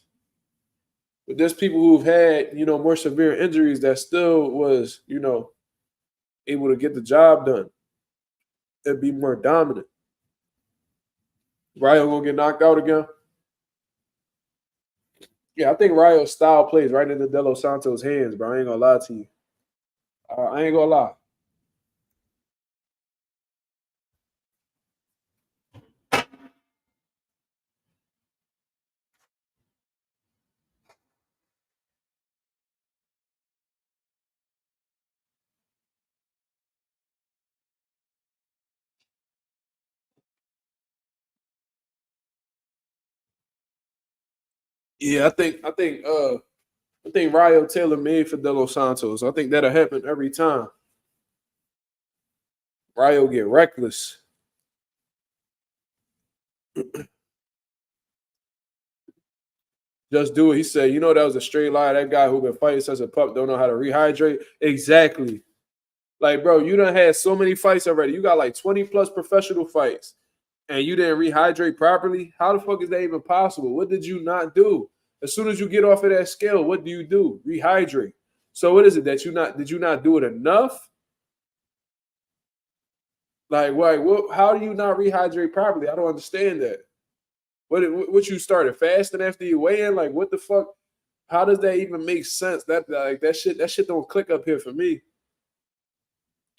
Speaker 3: But there's people who've had, more severe injuries that still was, able to get the job done and be more dominant. Ryo gonna get knocked out again? Yeah, I think Ryo's style plays right into De Los Santos' hands, bro. I ain't gonna lie to you. I ain't gonna lie. Yeah, I think Ryo tailor made for De Los Santos. I think that'll happen every time. Ryo get reckless. Just Do It. He said, that was a straight lie. That guy who been fighting since a pup don't know how to rehydrate. Exactly. Like, bro, you done had so many fights already. You got like 20 plus professional fights and you didn't rehydrate properly. How the fuck is that even possible? What did you not do? As soon as you get off of that scale, what do you do? Rehydrate. So what is it that did you not do it enough? Like, how do you not rehydrate properly? I don't understand that. What you started fasting after you weigh in? Like, what the fuck? How does that even make sense? That shit don't click up here for me.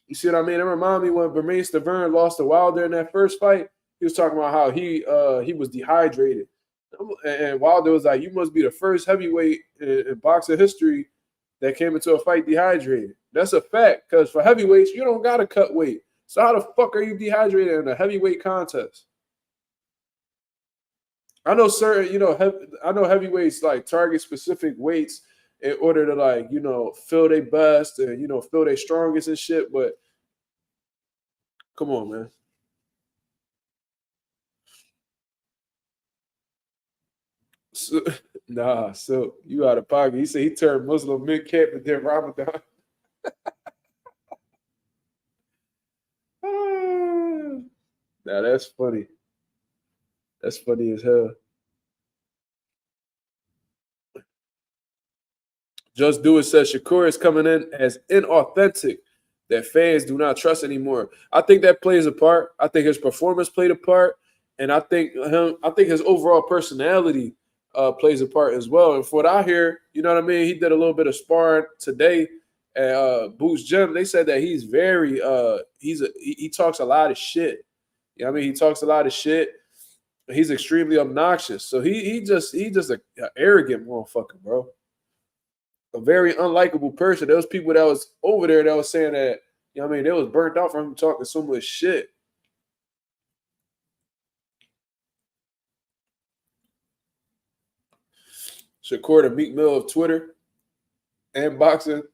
Speaker 3: You see what I mean? It reminds me when Bermane Stiverne lost to Wilder in that first fight. He was talking about how he was dehydrated. And Wilder was like, you must be the first heavyweight in boxing history that came into a fight dehydrated. That's a fact, because for heavyweights, you don't got to cut weight. So how the fuck are you dehydrated in a heavyweight contest? I know certain, I know heavyweights like target specific weights in order to feel their best and feel their strongest and shit. But come on, man. So you out of pocket. He said he turned Muslim mid-camp and then Ramadan. Now that's funny. That's funny as hell. Just Do It says Shakur is coming in as inauthentic that fans do not trust anymore. I think that plays a part. I think his performance played a part, and I think his overall personality plays a part as well. And for what I hear, you know what I mean. He did a little bit of sparring today at Boost Gym. They said that he's very he talks a lot of shit. You know what I mean? He talks a lot of shit. He's extremely obnoxious. So he just an arrogant motherfucker, bro. A very unlikable person. There was people that was over there that was saying that, you know what I mean, they was burnt out from him talking so much shit. Shakur, the Meek Mill of Twitter and boxing.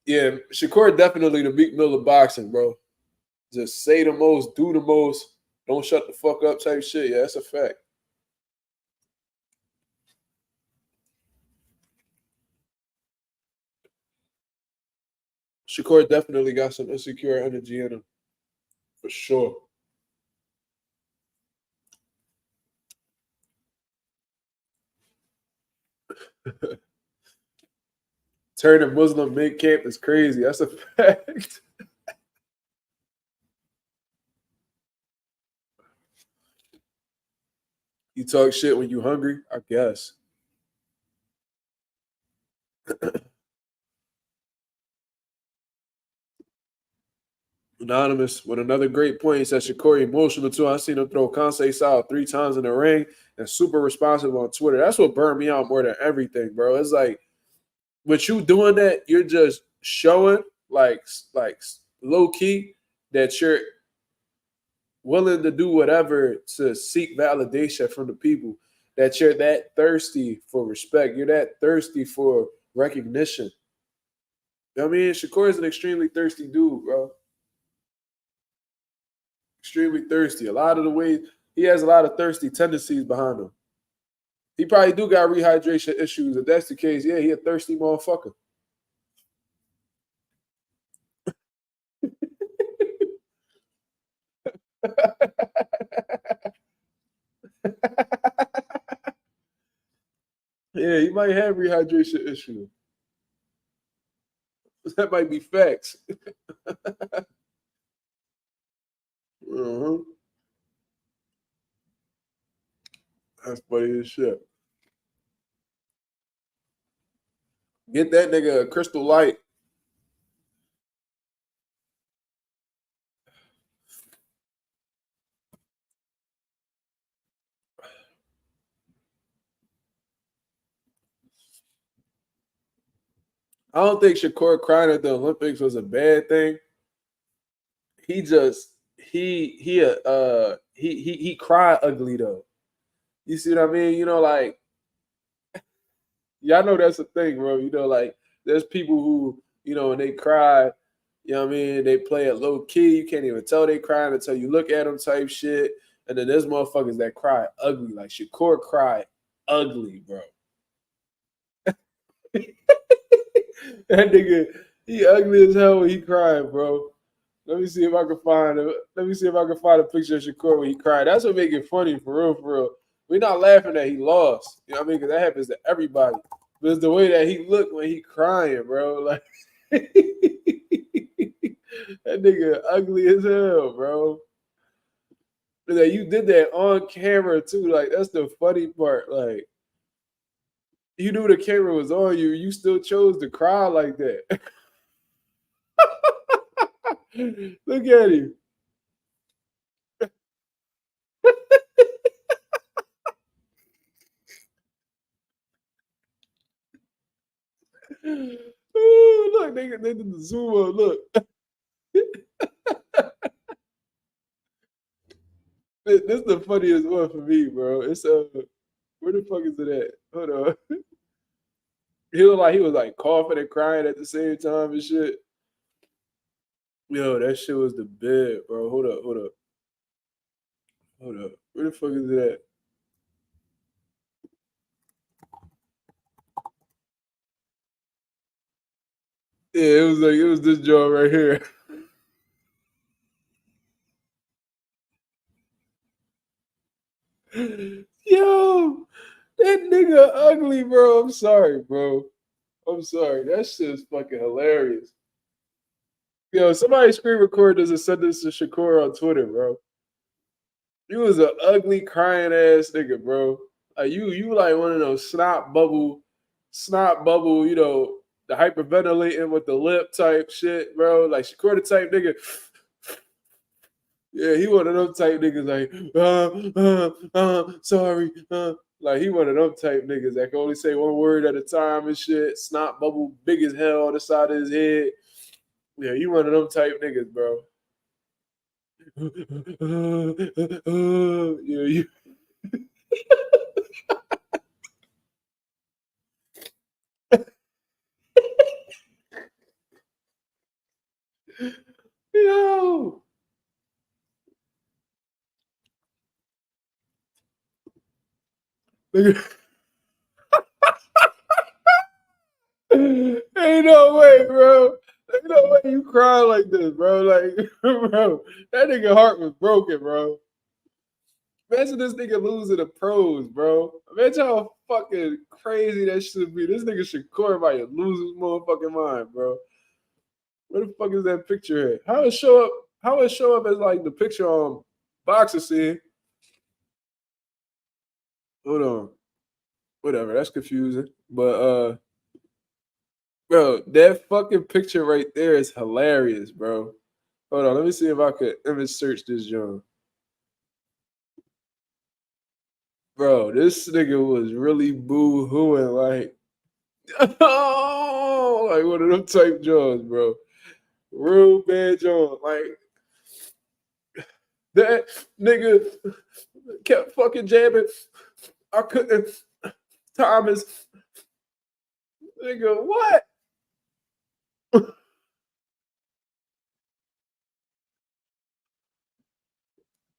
Speaker 3: Yeah, Shakur definitely the Meek Mill of boxing, bro. Just say the most, do the most, don't shut the fuck up type shit. Yeah, that's a fact. Shakur definitely got some insecure energy in him, for sure. Turning Muslim mid-camp is crazy. That's a fact. You talk shit when you hungry, I guess. Anonymous with another great point. He said Shakur emotional too. I seen him throw Kansei style 3 times in the ring and super responsive on Twitter. That's what burned me out more than everything, bro. It's like with you doing that, you're just showing like low key that you're willing to do whatever to seek validation from the people. That you're that thirsty for respect. You're that thirsty for recognition. You know what I mean? Shakur is an extremely thirsty dude, bro. Extremely thirsty. A lot of the ways he has a lot of thirsty tendencies behind him. He probably do got rehydration issues. If that's the case, yeah, he a thirsty motherfucker. Yeah, he might have rehydration issues. That might be facts. Uh-huh. That's funny as shit. Get that nigga a Crystal Light. I don't think Shakur crying at the Olympics was a bad thing. He just he cried ugly though. You see what I mean? You know, like y'all know that's a thing, bro. You know, like there's people who, you know, when they cry, you know what I mean? They play it low key. You can't even tell they crying until you look at them type shit. And then there's motherfuckers that cry ugly. Like Shakur cried ugly, bro. That nigga, he ugly as hell when he crying, bro. Let me see if I can find a picture of Shakur when he cried. That's what make it funny, for real, for real. We're not laughing that he lost. You know what I mean? Because that happens to everybody. But it's the way that he looked when he crying, bro. Like that nigga ugly as hell, bro. That you did that on camera too. Like that's the funny part. Like you knew the camera was on you. You still chose to cry like that. Look at him. Ooh, look, they did the zoom up. Look. This is the funniest one for me, bro. It's where the fuck is it at? Hold on. He looked like he was like coughing and crying at the same time and shit. Yo, that shit was the bed, bro. Hold up. Where the fuck is it at? Yeah, it was this joint right here. Yo, that nigga ugly, bro. I'm sorry, bro. I'm sorry. That shit is fucking hilarious. Yo, somebody screen record this and send this to Shakur on Twitter, bro. You was an ugly, crying ass nigga, bro. Like you like one of those snot bubble, you know, the hyperventilating with the lip type shit, bro. Like Shakur the type nigga. Yeah, he one of them type niggas like, sorry. Like he one of them type niggas that can only say one word at a time and shit. Snot bubble big as hell on the side of his head. Yeah, you one of them type niggas, bro. Yeah, you. Yo. Ain't no way, bro. Ain't no way you cry like this, bro. Like, bro, that nigga heart was broken, bro. Imagine this nigga losing the pros, bro. Imagine how fucking crazy that should be. This nigga Shakur might lose his motherfucking mind, bro. Where the fuck is that picture at? How it show up? How it show up as like the picture on Boxer scene? Hold on. Whatever, that's confusing. But bro, that fucking picture right there is hilarious, bro. Hold on, let me see if I could image search this John. Bro, this nigga was really boo-hooing like oh, like one of them type Johns, bro. Real bad John. Like that nigga kept fucking jabbing. I couldn't. Thomas, nigga, what?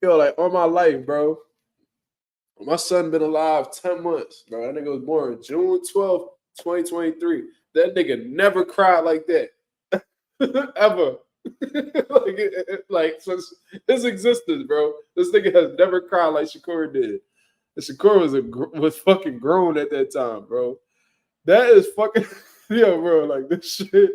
Speaker 3: Yo, like on my life, bro. My son been alive 10 months, bro. That nigga was born June 12th, 2023. That nigga never cried like that. Ever. like since his existence, bro. This nigga has never cried like Shakur did. And Shakur was fucking grown at that time, bro. That is fucking yo, bro. Like this shit.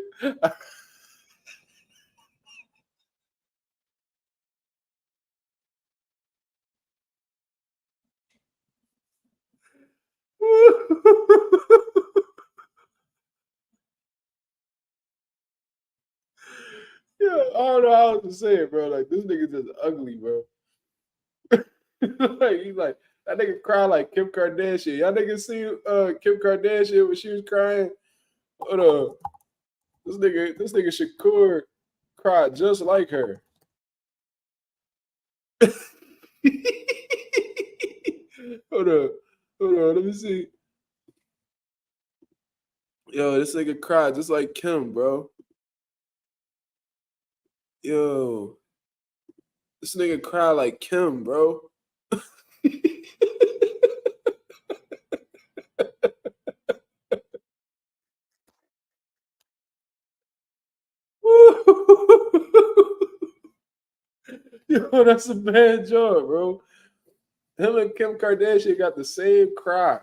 Speaker 3: Yeah, I don't know how to say it, bro. Like this nigga just ugly, bro. Like he's like that nigga cry like Kim Kardashian. Y'all niggas see Kim Kardashian when she was crying? Hold on. This nigga Shakur cried just like her. Hold on. Hold on. Let me see. Yo, this nigga cried just like Kim, bro. Yo. This nigga cried like Kim, bro. Yo, that's a bad job, bro. Him and Kim Kardashian got the same cry.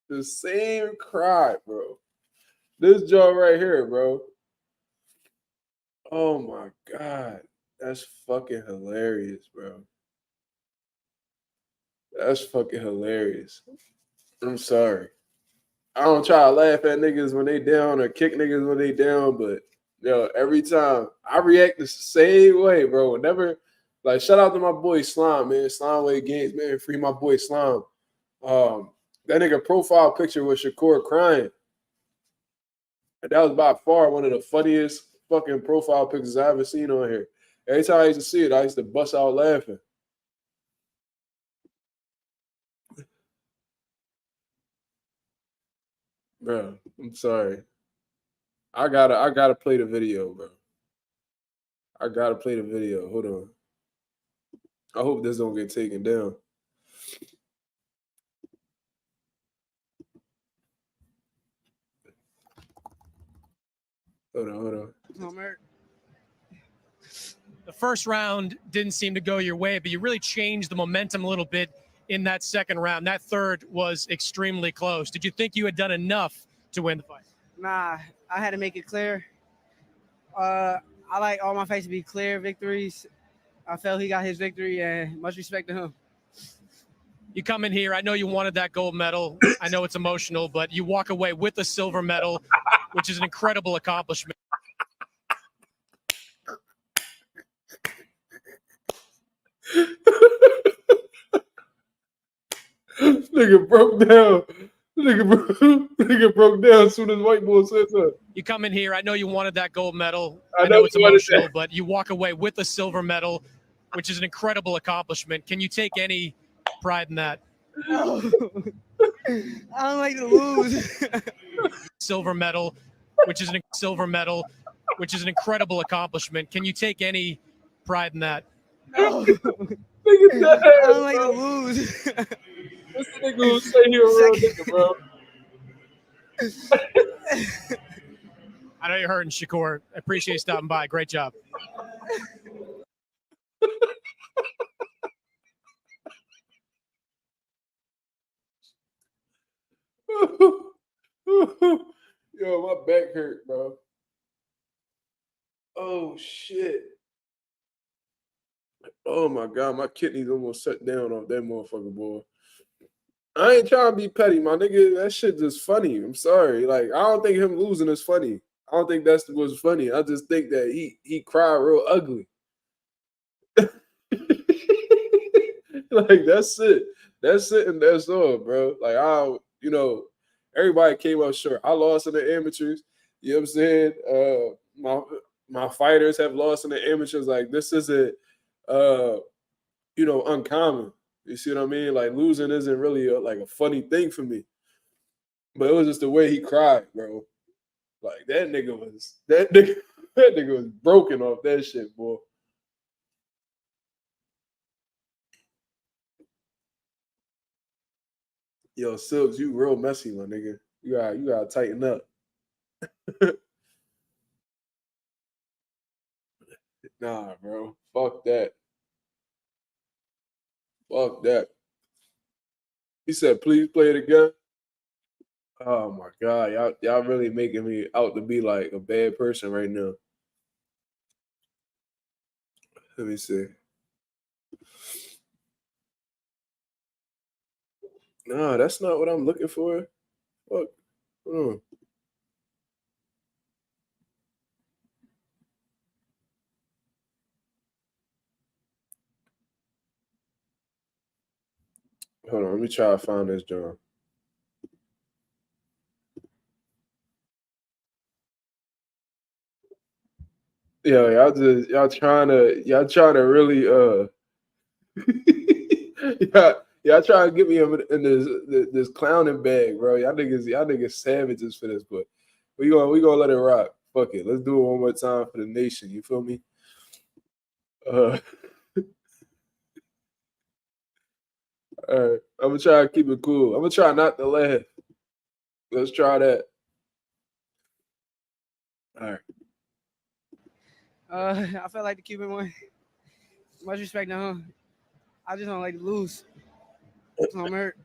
Speaker 3: The same cry, bro. This jaw right here, bro. Oh my God. That's fucking hilarious, bro. That's fucking hilarious. I'm sorry. I don't try to laugh at niggas when they down or kick niggas when they down, but yo, every time I react the same way, bro. Whenever, like, shout out to my boy Slime, man. Slime Way Games, man. Free my boy Slime. That nigga profile picture with Shakur crying. And that was by far one of the funniest fucking profile pictures I ever seen on here. Every time I used to see it, I used to bust out laughing. Bro, I'm sorry. I gotta play the video, bro. I gotta play the video. Hold on. I hope this don't get taken down. Hold on.
Speaker 5: The first round didn't seem to go your way, but you really changed the momentum a little bit in that second round. That third was extremely close. Did you think you had done enough to win the fight?
Speaker 6: Nah, I had to make it clear. I like all my fights to be clear victories. I felt he got his victory, and much respect to him.
Speaker 5: You come in here, I know you wanted that gold medal. I know it's emotional, but you walk away with a silver medal, which is an incredible accomplishment.
Speaker 3: Nigga broke down. Nigga broke down as soon as white boy said that.
Speaker 5: You come in here, I know you wanted that gold medal.
Speaker 3: I
Speaker 5: I know it's
Speaker 3: you wanted
Speaker 5: emotional,
Speaker 3: that.
Speaker 5: but you walk away with a silver medal, which is an incredible accomplishment. Can you take any pride in that?
Speaker 6: No. I don't like to lose.
Speaker 5: Silver medal, which is an incredible accomplishment. Can you take any pride in that?
Speaker 6: No.
Speaker 3: Nigga dead,
Speaker 6: I don't like to
Speaker 3: bro.
Speaker 6: lose.
Speaker 3: This nigga who say he a real nigga, bro.
Speaker 5: I know you're hurting, Shakur. I appreciate you stopping by. Great job.
Speaker 3: Yo, my back hurt, bro. Oh shit. Oh my god, my kidneys almost shut down off that motherfucker, boy. I ain't trying to be petty, my nigga. That shit just funny. I'm sorry. Like, I don't think him losing is funny. I don't think that's what's funny. I just think that he cried real ugly. Like, that's it. That's it and that's all, bro. Like, everybody came up short. I lost in the amateurs. You know what I'm saying? My fighters have lost in the amateurs. Like, this isn't uncommon. You see what I mean? Like, losing isn't really a funny thing for me. But it was just the way he cried, bro. Like, that nigga was broken off that shit, boy. Yo, Silks, you real messy, my nigga. You gotta tighten up. Nah, bro. Fuck that. Fuck that. He said, please play it again. Oh my god, y'all really making me out to be like a bad person right now. Let me see. Nah, that's not what I'm looking for. Fuck. Hold on. Hold on, let me try to find this, John. Yo, y'all trying to really y'all trying to get me in this clowning bag, bro. Y'all niggas savages for this, but we gonna let it rock. Fuck it. Let's do it one more time for the nation. You feel me? All right. I'm gonna try to keep it cool. I'm gonna try not to laugh. Let's try that. All right.
Speaker 6: I felt like the Cuban one. Much respect to him. I just don't like to lose. So I'm hurt.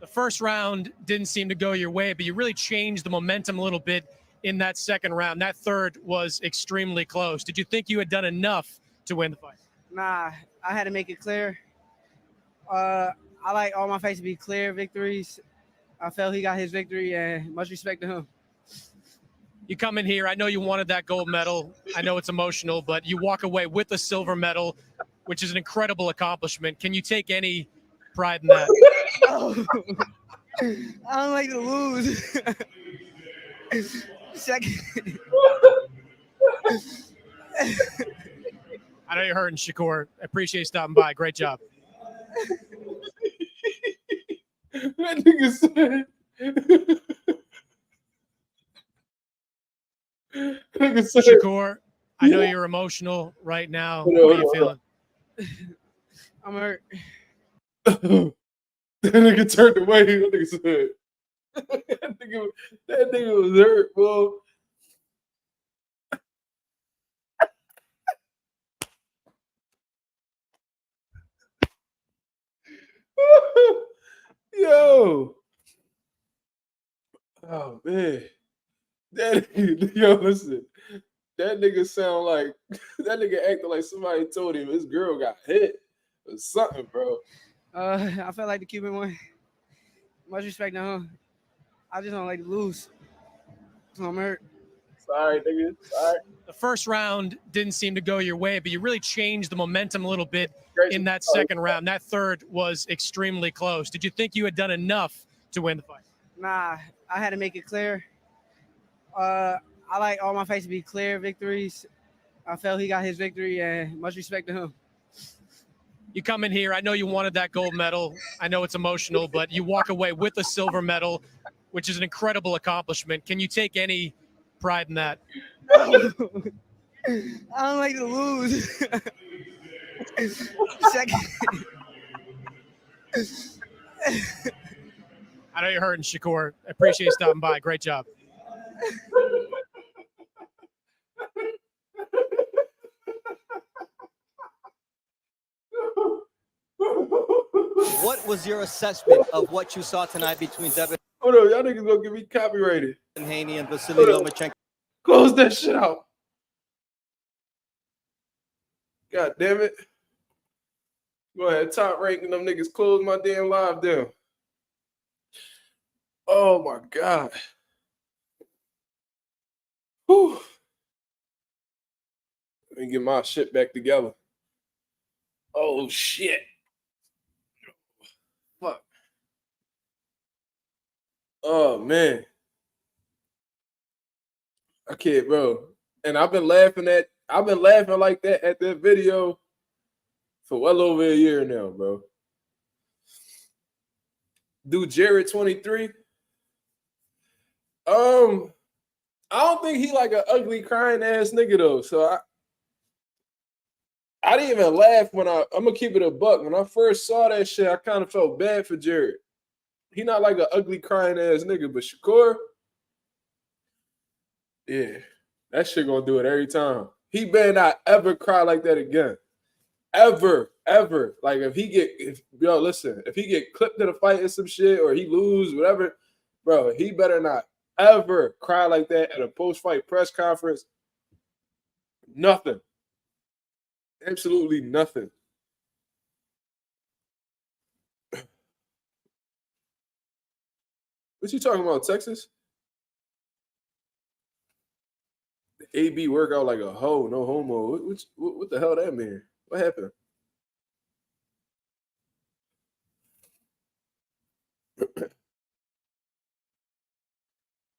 Speaker 5: The first round didn't seem to go your way, but you really changed the momentum a little bit in that second round. That third was extremely close. Did you think you had done enough to win the fight?
Speaker 6: Nah, I had to make it clear. I like all my fights to be clear victories. I felt he got his victory, and much respect to him.
Speaker 5: You come in here, I know you wanted that gold medal. I know it's emotional, but you walk away with a silver medal, which is an incredible accomplishment. Can you take any pride in that?
Speaker 6: No. I don't like to lose. Second.
Speaker 5: I know you're hurting, Shakur. I appreciate you stopping by. Great job.
Speaker 3: That nigga said.
Speaker 5: Shakur, I know you're emotional right now. What are you feeling?
Speaker 6: I'm hurt.
Speaker 3: That nigga turned away. That nigga said. That nigga was hurt, bro. Yo. Oh man. That nigga, yo, listen. That nigga sound like that nigga acting like somebody told him his girl got hit or something, bro.
Speaker 6: I felt like the Cuban one. Much respect to him. I just don't like to lose. So I'm hurt.
Speaker 3: Sorry, nigga. Sorry.
Speaker 5: The first round didn't seem to go your way, but you really changed the momentum a little bit
Speaker 3: Great.
Speaker 5: in that second round. That third was extremely close. Did you think you had done enough to win the fight?
Speaker 6: Nah, I had to make it clear. I like all my fights to be clear victories. I felt he got his victory, and much respect to him.
Speaker 5: You come in here, I know you wanted that gold medal. I know it's emotional, but you walk away with a silver medal, which is an incredible accomplishment. Can you take any pride in that?
Speaker 6: I don't like to lose. Second.
Speaker 5: I know you're hurting, Shakur. I appreciate you stopping by. Great job.
Speaker 7: What was your assessment of what you saw tonight between Devin
Speaker 3: Hold on, y'all niggas gonna get me copyrighted.
Speaker 7: Haney and Vasily Lomachenko?
Speaker 3: Close that shit out. God damn it. Go ahead, top ranking them niggas close my damn live down. Oh my God. Whew. Let me get my shit back together. Oh shit. Fuck. Oh man. I can't, bro. And I've been laughing like that at that video for well over a year now, bro. Dude, Jared 23. I don't think he like an ugly crying ass nigga though. So I didn't even laugh when I'm gonna keep it a buck. When I first saw that shit, I kind of felt bad for Jared. He not like an ugly crying ass nigga, but Shakur, yeah, that shit gonna do it every time. He better not ever cry like that again. Ever. Like if he get clipped in a fight or some shit or he lose, whatever, bro, he better not ever cry like that at a post-fight press conference. Nothing. Absolutely nothing. What you talking about, Texas? The AB workout like a hoe, no homo. What the hell that mean? What happened?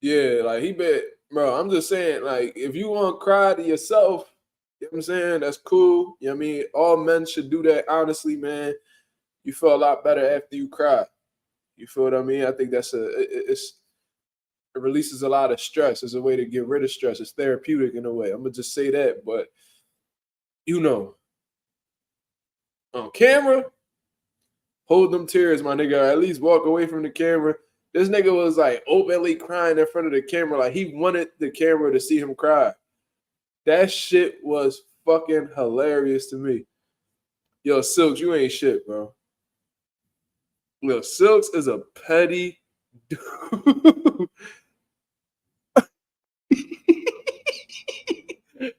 Speaker 3: Yeah, like he bet, bro. I'm just saying, like, if you want to cry to yourself, you know what I'm saying? That's cool. You know what I mean? All men should do that, honestly, man. You feel a lot better after you cry. You feel what I mean? I think it releases a lot of stress. It's a way to get rid of stress. It's therapeutic in a way. I'm gonna just say that, but on camera, hold them tears, my nigga. Or at least walk away from the camera. This nigga was like openly crying in front of the camera, like he wanted the camera to see him cry. That shit was fucking hilarious to me. Yo, Silks, you ain't shit, bro. Yo, Silks is a petty dude.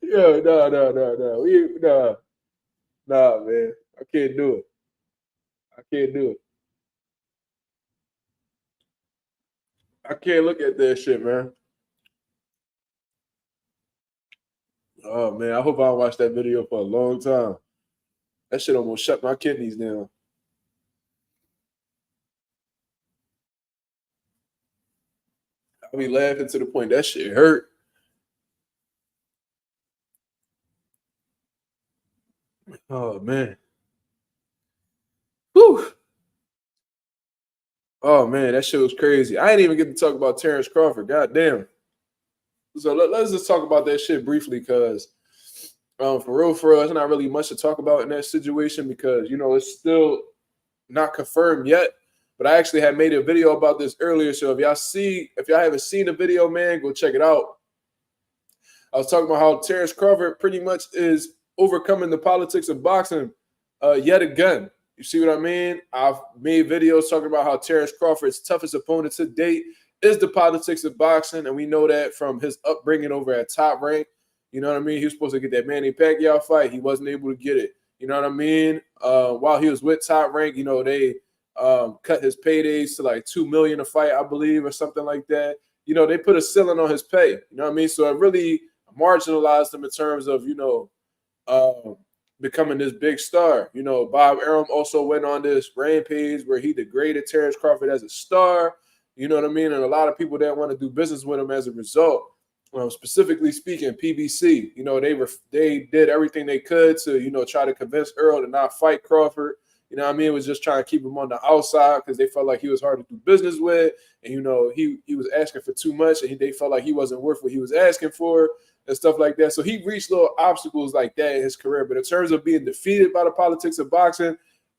Speaker 3: Yo, no. Nah, man. I can't do it. I can't look at that shit, man. Oh, man. I hope I don't watch that video for a long time. That shit almost shut my kidneys down. I'll be laughing to the point that shit hurt. Oh, man. Whew. Oh, man, that shit was crazy. I ain't even get to talk about Terence Crawford. God damn. So let's just talk about that shit briefly because for real, there's not really much to talk about in that situation because, it's still not confirmed yet. But I actually had made a video about this earlier. So if y'all haven't seen the video, man, go check it out. I was talking about how Terence Crawford pretty much is overcoming the politics of boxing yet again. You see what I mean? I've made videos talking about how Terence Crawford's toughest opponent to date is the politics of boxing, and we know that from his upbringing over at Top Rank. You know what I mean? He was supposed to get that Manny Pacquiao fight. He wasn't able to get it. You know what I mean? While he was with Top Rank, you know, they cut his paydays to like $2 million a fight, I believe, or something like that. You know, they put a ceiling on his pay. You know what I mean? So it really marginalized him in terms of, you know, becoming this big star. You know, Bob Arum also went on this rampage where he degraded Terence Crawford as a star. You know what I mean? And a lot of people didn't want to do business with him as a result. Specifically speaking, PBC, you know, they did everything they could to, you know, try to convince Earl to not fight Crawford. You know what I mean? It was just trying to keep him on the outside because they felt like he was hard to do business with. And, you know, he was asking for too much, and they felt like he wasn't worth what he was asking for and stuff like that. So he reached little obstacles like that in his career. But in terms of being defeated by the politics of boxing,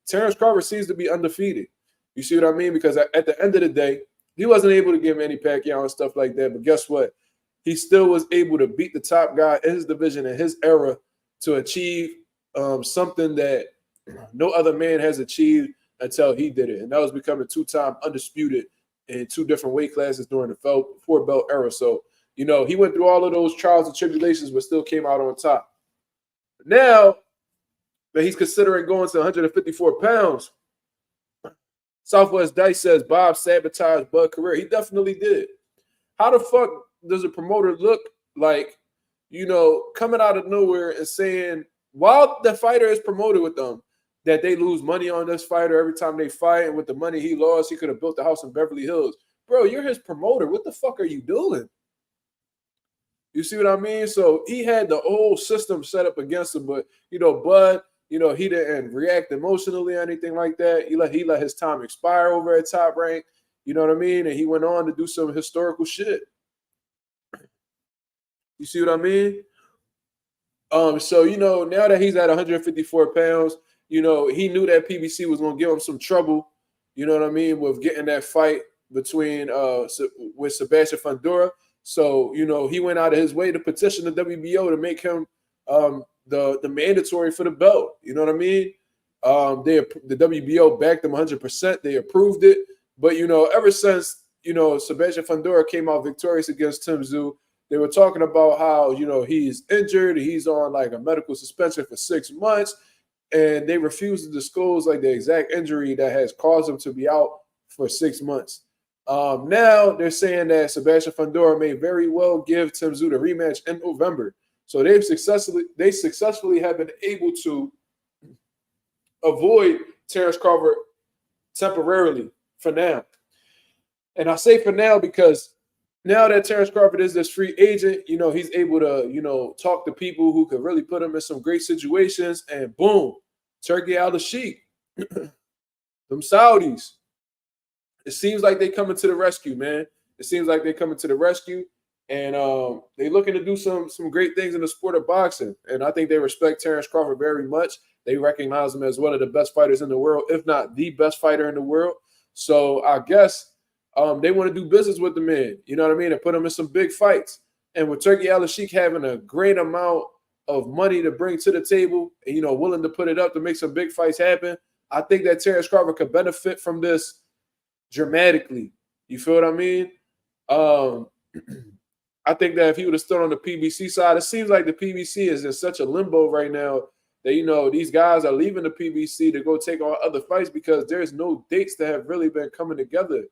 Speaker 3: Terence Crawford seems to be undefeated. You see what I mean? Because at the end of the day, he wasn't able to get Manny Pacquiao and stuff like that. But guess what? He still was able to beat the top guy in his division in his era to achieve something that no other man has achieved until he did it. And that was becoming two-time undisputed in two different weight classes during the four-belt era. So, you know, he went through all of those trials and tribulations but still came out on top. Now that he's considering going to 154 pounds, Southwest Dice says Bob sabotaged Bud's career. He definitely did. How the fuck does a promoter look like, you know, coming out of nowhere and saying, while the fighter is promoted with them, that they lose money on this fighter every time they fight, and with the money he lost, he could have built a house in Beverly Hills. Bro, you're his promoter. What the fuck are you doing? You see what I mean? So he had the whole system set up against him, but, you know, Bud, you know, he didn't react emotionally or anything like that. He let his time expire over at Top Rank. You know what I mean? And he went on to do some historical shit. You see what I mean? So, you know, now that he's at 154 pounds, you know, he knew that PBC was going to give him some trouble, you know what I mean, with getting that fight between with Sebastian Fundora. So, you know, he went out of his way to petition the WBO to make him the mandatory for the belt. You know what I mean? The WBO backed him 100%. They approved it. But, you know, ever since, you know, Sebastian Fundora came out victorious against Tim Tszyu, they were talking about how, you know, he's injured. He's on like a medical suspension for 6 months. And they refused to disclose like the exact injury that has caused him to be out for 6 months. Now they're saying that Sebastian Fundora may very well give Tim Tszyu the rematch in November. So they successfully have been able to avoid Terence Crawford temporarily for now. And I say for now because now that Terence Crawford is this free agent, you know, he's able to, you know, talk to people who could really put him in some great situations, and boom, Turkey al-Sheikh, them Saudis. It seems like they coming to the rescue, man. It seems like they coming to the rescue, and they looking to do some great things in the sport of boxing. And I think they respect Terence Crawford very much. They recognize him as one of the best fighters in the world, if not the best fighter in the world. So I guess they want to do business with the man, you know what I mean, and put him in some big fights. And with Turkey al-Sheikh having a great amount of money to bring to the table and, you know, willing to put it up to make some big fights happen, I think that Terence Crawford could benefit from this dramatically. You feel what I mean? I think that if he would have stood on the PBC side, it seems like the PBC is in such a limbo right now that, you know, these guys are leaving the PBC to go take on other fights because there's no dates that have really been coming together.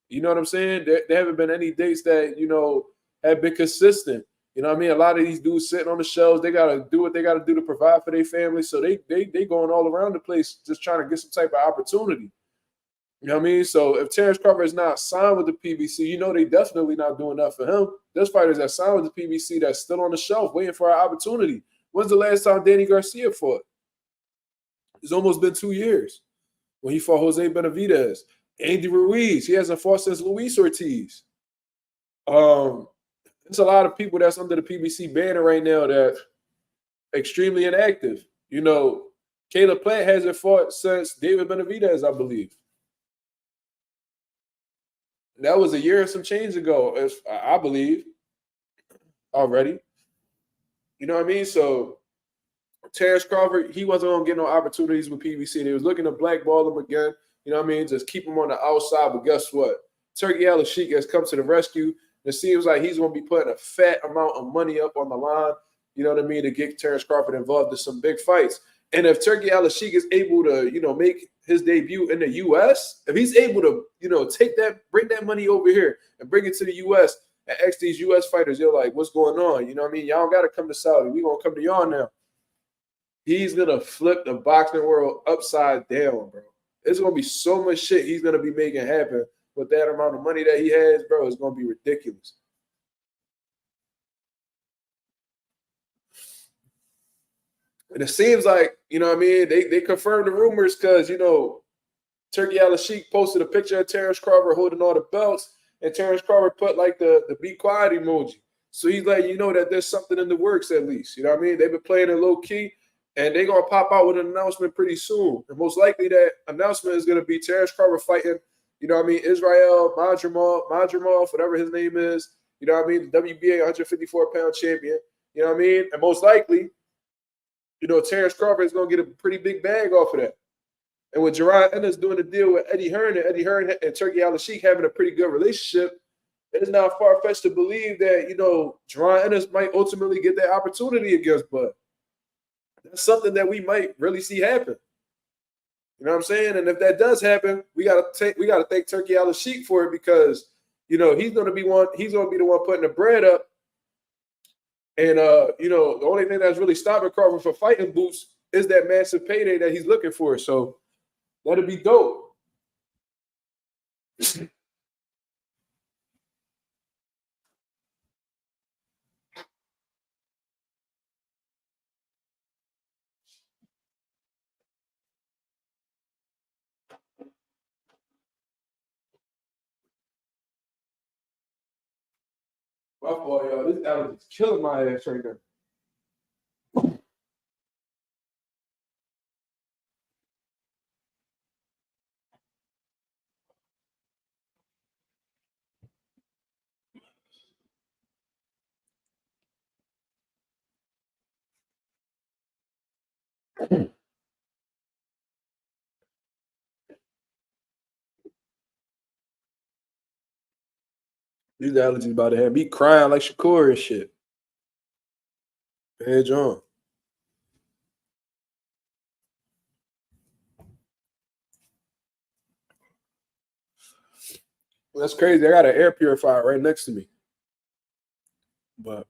Speaker 3: You know what I'm saying? There haven't been any dates that, you know, have been consistent. You know what I mean? A lot of these dudes sitting on the shelves, they got to do what they got to do to provide for their family. So they going all around the place just trying to get some type of opportunity. You know what I mean? So if Terence Crawford is not signed with the PBC, you know they definitely not doing enough for him. There's fighters that signed with the PBC that's still on the shelf waiting for an opportunity. When's the last time Danny Garcia fought? It's almost been 2 years when he fought Jose Benavidez. Andy Ruiz, he hasn't fought since Luis Ortiz. There's a lot of people that's under the PBC banner right now that extremely inactive. You know, Caleb Plant hasn't fought since David Benavidez, I believe. That was a year and some change ago, I believe, already. You know what I mean? So Terence Crawford, he wasn't going to get no opportunities with PBC. They was looking to blackball him again. You know what I mean? Just keep him on the outside. But guess what? Turkey Al-Sheikh has come to the rescue. It seems like he's going to be putting a fat amount of money up on the line, you know what I mean, to get Terence Crawford involved in some big fights. And if Turkey Al-Sheikh is able to, you know, make his debut in the U.S., if he's able to, you know, bring that money over here and bring it to the U.S. and ask these U.S. fighters, they're like, what's going on? You know what I mean? Y'all got to come to Saudi. We're going to come to y'all now. He's going to flip the boxing world upside down, bro. There's going to be so much shit he's going to be making happen with that amount of money that he has, bro. It's going to be ridiculous. And it seems like, you know what I mean, they confirmed the rumors because, you know, Turkey Al-Sheikh posted a picture of Terence Crawford holding all the belts, and Terence Crawford put like the be quiet emoji. So he's like, you know that there's something in the works at least. You know what I mean? They've been playing it low key, and they're going to pop out with an announcement pretty soon. And most likely that announcement is going to be Terence Crawford fighting, you know what I mean, Israel Madrimov, whatever his name is. You know what I mean? The WBA 154-pound champion. You know what I mean? And most likely, you know, Terence Crawford is going to get a pretty big bag off of that. And with Gervonta Ennis doing a deal with Eddie Hearn and Turkey Al-Sheikh having a pretty good relationship, it is not far-fetched to believe that, you know, Gervonta Ennis might ultimately get that opportunity against Bud. That's something that we might really see happen. You know what I'm saying? And if that does happen, we gotta thank Turkey Al-Sheikh for it because, you know, he's gonna be the one putting the bread up. And you know, the only thing that's really stopping Crawford from fighting Boots is that massive payday that he's looking for. So that'd be dope. My fault, y'all. This allergy is killing my ass right now. These allergies about to have me crying like Shakur and shit. Hey, John. That's crazy. I got an air purifier right next to me. But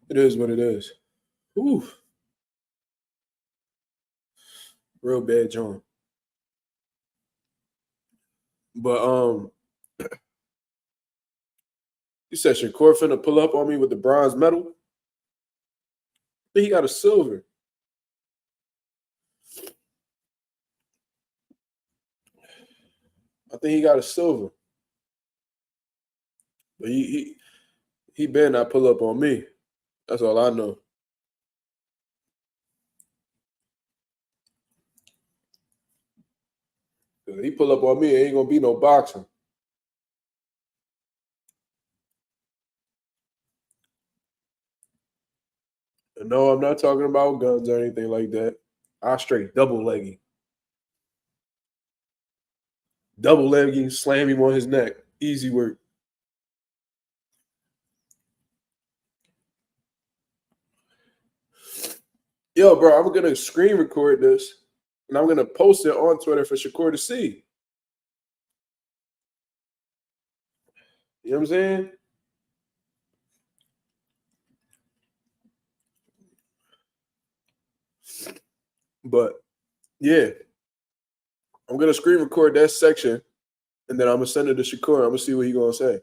Speaker 3: it is what it is. Ooh. Real bad, John. But you said Shakur finna pull up on me with the bronze medal? I think he got a silver. I think he got a silver. But he better not pull up on me. That's all I know. If he pull up on me, it ain't gonna be no boxing. And no, I'm not talking about guns or anything like that. I straight double legging. Double legging, slam him on his neck. Easy work. Yo, bro, I'm going to screen record this, and I'm going to post it on Twitter for Shakur to see. You know what I'm saying? But, yeah. I'm going to screen record that section, and then I'm going to send it to Shakur. I'm going to see what he's going to say.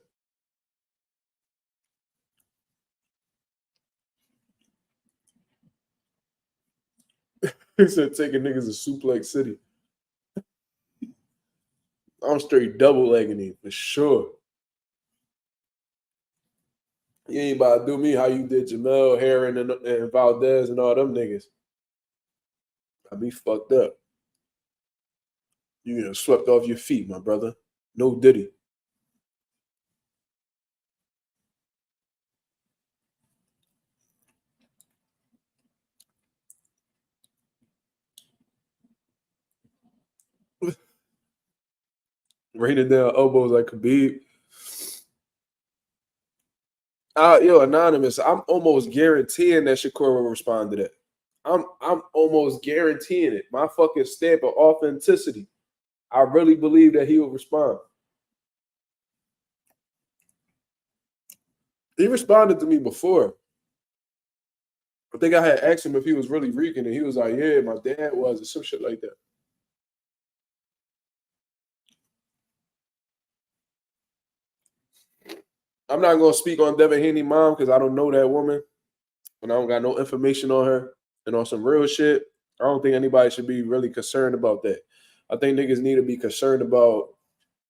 Speaker 3: He said taking niggas to Suplex City. I'm straight double legging him for sure. You ain't about to do me how you did Jamel, Herring, and Valdez and all them niggas. I be fucked up. You get swept off your feet, my brother. No diddy. raining down elbows like Khabib. Yo, Anonymous, I'm almost guaranteeing that Shakur will respond to that. I'm almost guaranteeing it. My fucking stamp of authenticity. I really believe that he will respond. He responded to me before. I think I had asked him if he was really reeking, and he was like, yeah, my dad was, or some shit like that. I'm not going to speak on Devin Haney's mom because I don't know that woman, and I don't got no information on her. And on some real shit, I don't think anybody should be really concerned about that. I think niggas need to be concerned about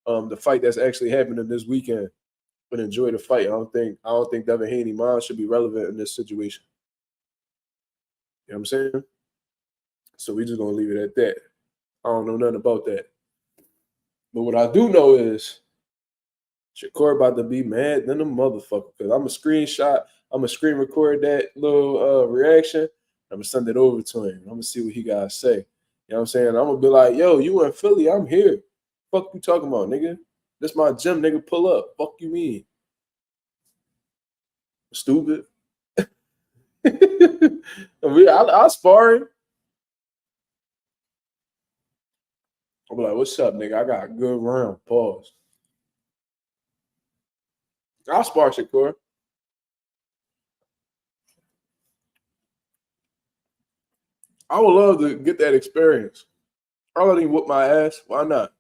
Speaker 3: the fight that's actually happening this weekend and enjoy the fight. I don't think Devin Haney's mom should be relevant in this situation. You know what I'm saying? So we just gonna leave it at that. I don't know nothing about that. But what I do know is Shakur about to be mad than a motherfucker because I'm a screen record that little reaction. I'm gonna send it over to him. I'm gonna see what he gotta say. You know what I'm saying? I'm gonna be like, yo, you in Philly, I'm here. Fuck you talking about, nigga? This my gym, nigga. Pull up. Fuck you mean? Stupid. I'll spar him. I'll be like, what's up, nigga? I got a good round. Pause. I'll spar Shakur. I would love to get that experience. I'll let him whoop my ass. Why not?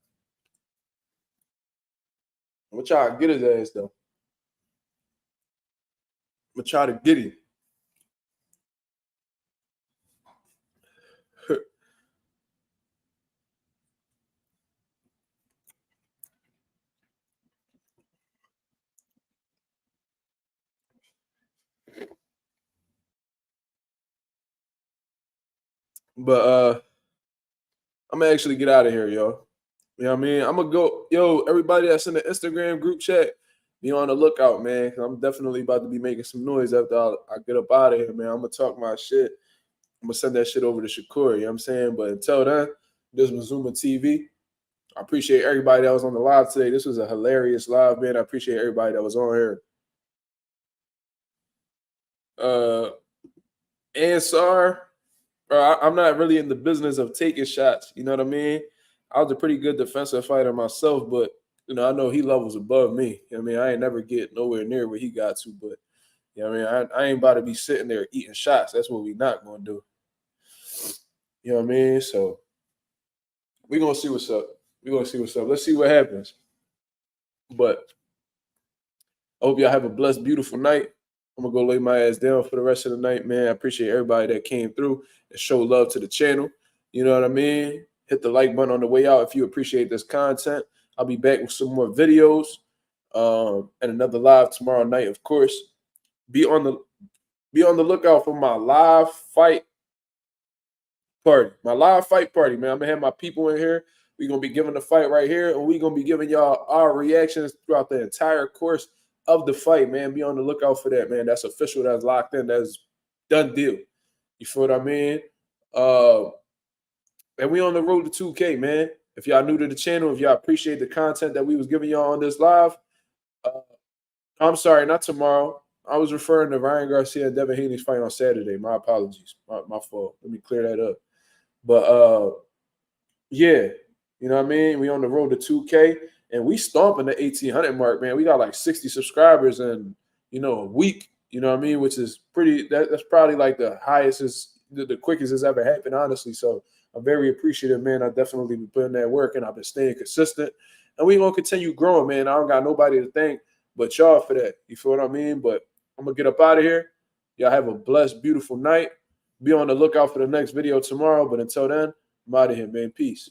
Speaker 3: I'm going to try to get his ass, though. I'm going to try to get him. But I'm going to actually get out of here, yo. You know what I mean? I'm going to go. Yo, everybody that's in the Instagram group chat, be on the lookout, man, because I'm definitely about to be making some noise after I get up out of here, man. I'm going to talk my shit. I'm going to send that shit over to Shakur, you know what I'm saying? But until then, this is Mazuma TV. I appreciate everybody that was on the live today. This was a hilarious live, man. I appreciate everybody that was on here. Ansar, I'm not really in the business of taking shots. You know what I mean? I was a pretty good defensive fighter myself, but, you know, I know he levels above me. You know what I mean? I ain't never get nowhere near where he got to, but, you know what I mean? I ain't about to be sitting there eating shots. That's what we not going to do. You know what I mean? So we're going to see what's up. We're going to see what's up. Let's see what happens. But I hope y'all have a blessed, beautiful night. I'm going to go lay my ass down for the rest of the night, man. I appreciate everybody that came through and showed love to the channel. You know what I mean? Hit the like button on the way out if you appreciate this content. I'll be back with some more videos and another live tomorrow night, of course. Be on the lookout for my live fight party. My live fight party, man. I'm going to have my people in here. We're going to be giving the fight right here, and we're going to be giving y'all our reactions throughout the entire course of the fight, man. Be on the lookout for that, man. That's official. That's locked in. That's done deal. You feel what I mean? And we on the road to 2K, man. If y'all new to the channel, if y'all appreciate the content that we was giving y'all on this live, I'm sorry, not tomorrow. I was referring to Ryan Garcia and Devin Haney's fight on Saturday. My apologies. My fault. Let me clear that up. But, yeah, you know what I mean? We on the road to 2K, and we stomping the 1,800 mark, man. We got like 60 subscribers in, you know, a week, you know what I mean? Which is pretty – that's probably like the highest – the quickest it's ever happened, honestly. So I'm very appreciative, man. I definitely been putting that work, and I've been staying consistent. And we're going to continue growing, man. I don't got nobody to thank but y'all for that. You feel what I mean? But I'm going to get up out of here. Y'all have a blessed, beautiful night. Be on the lookout for the next video tomorrow. But until then, I'm out of here, man. Peace.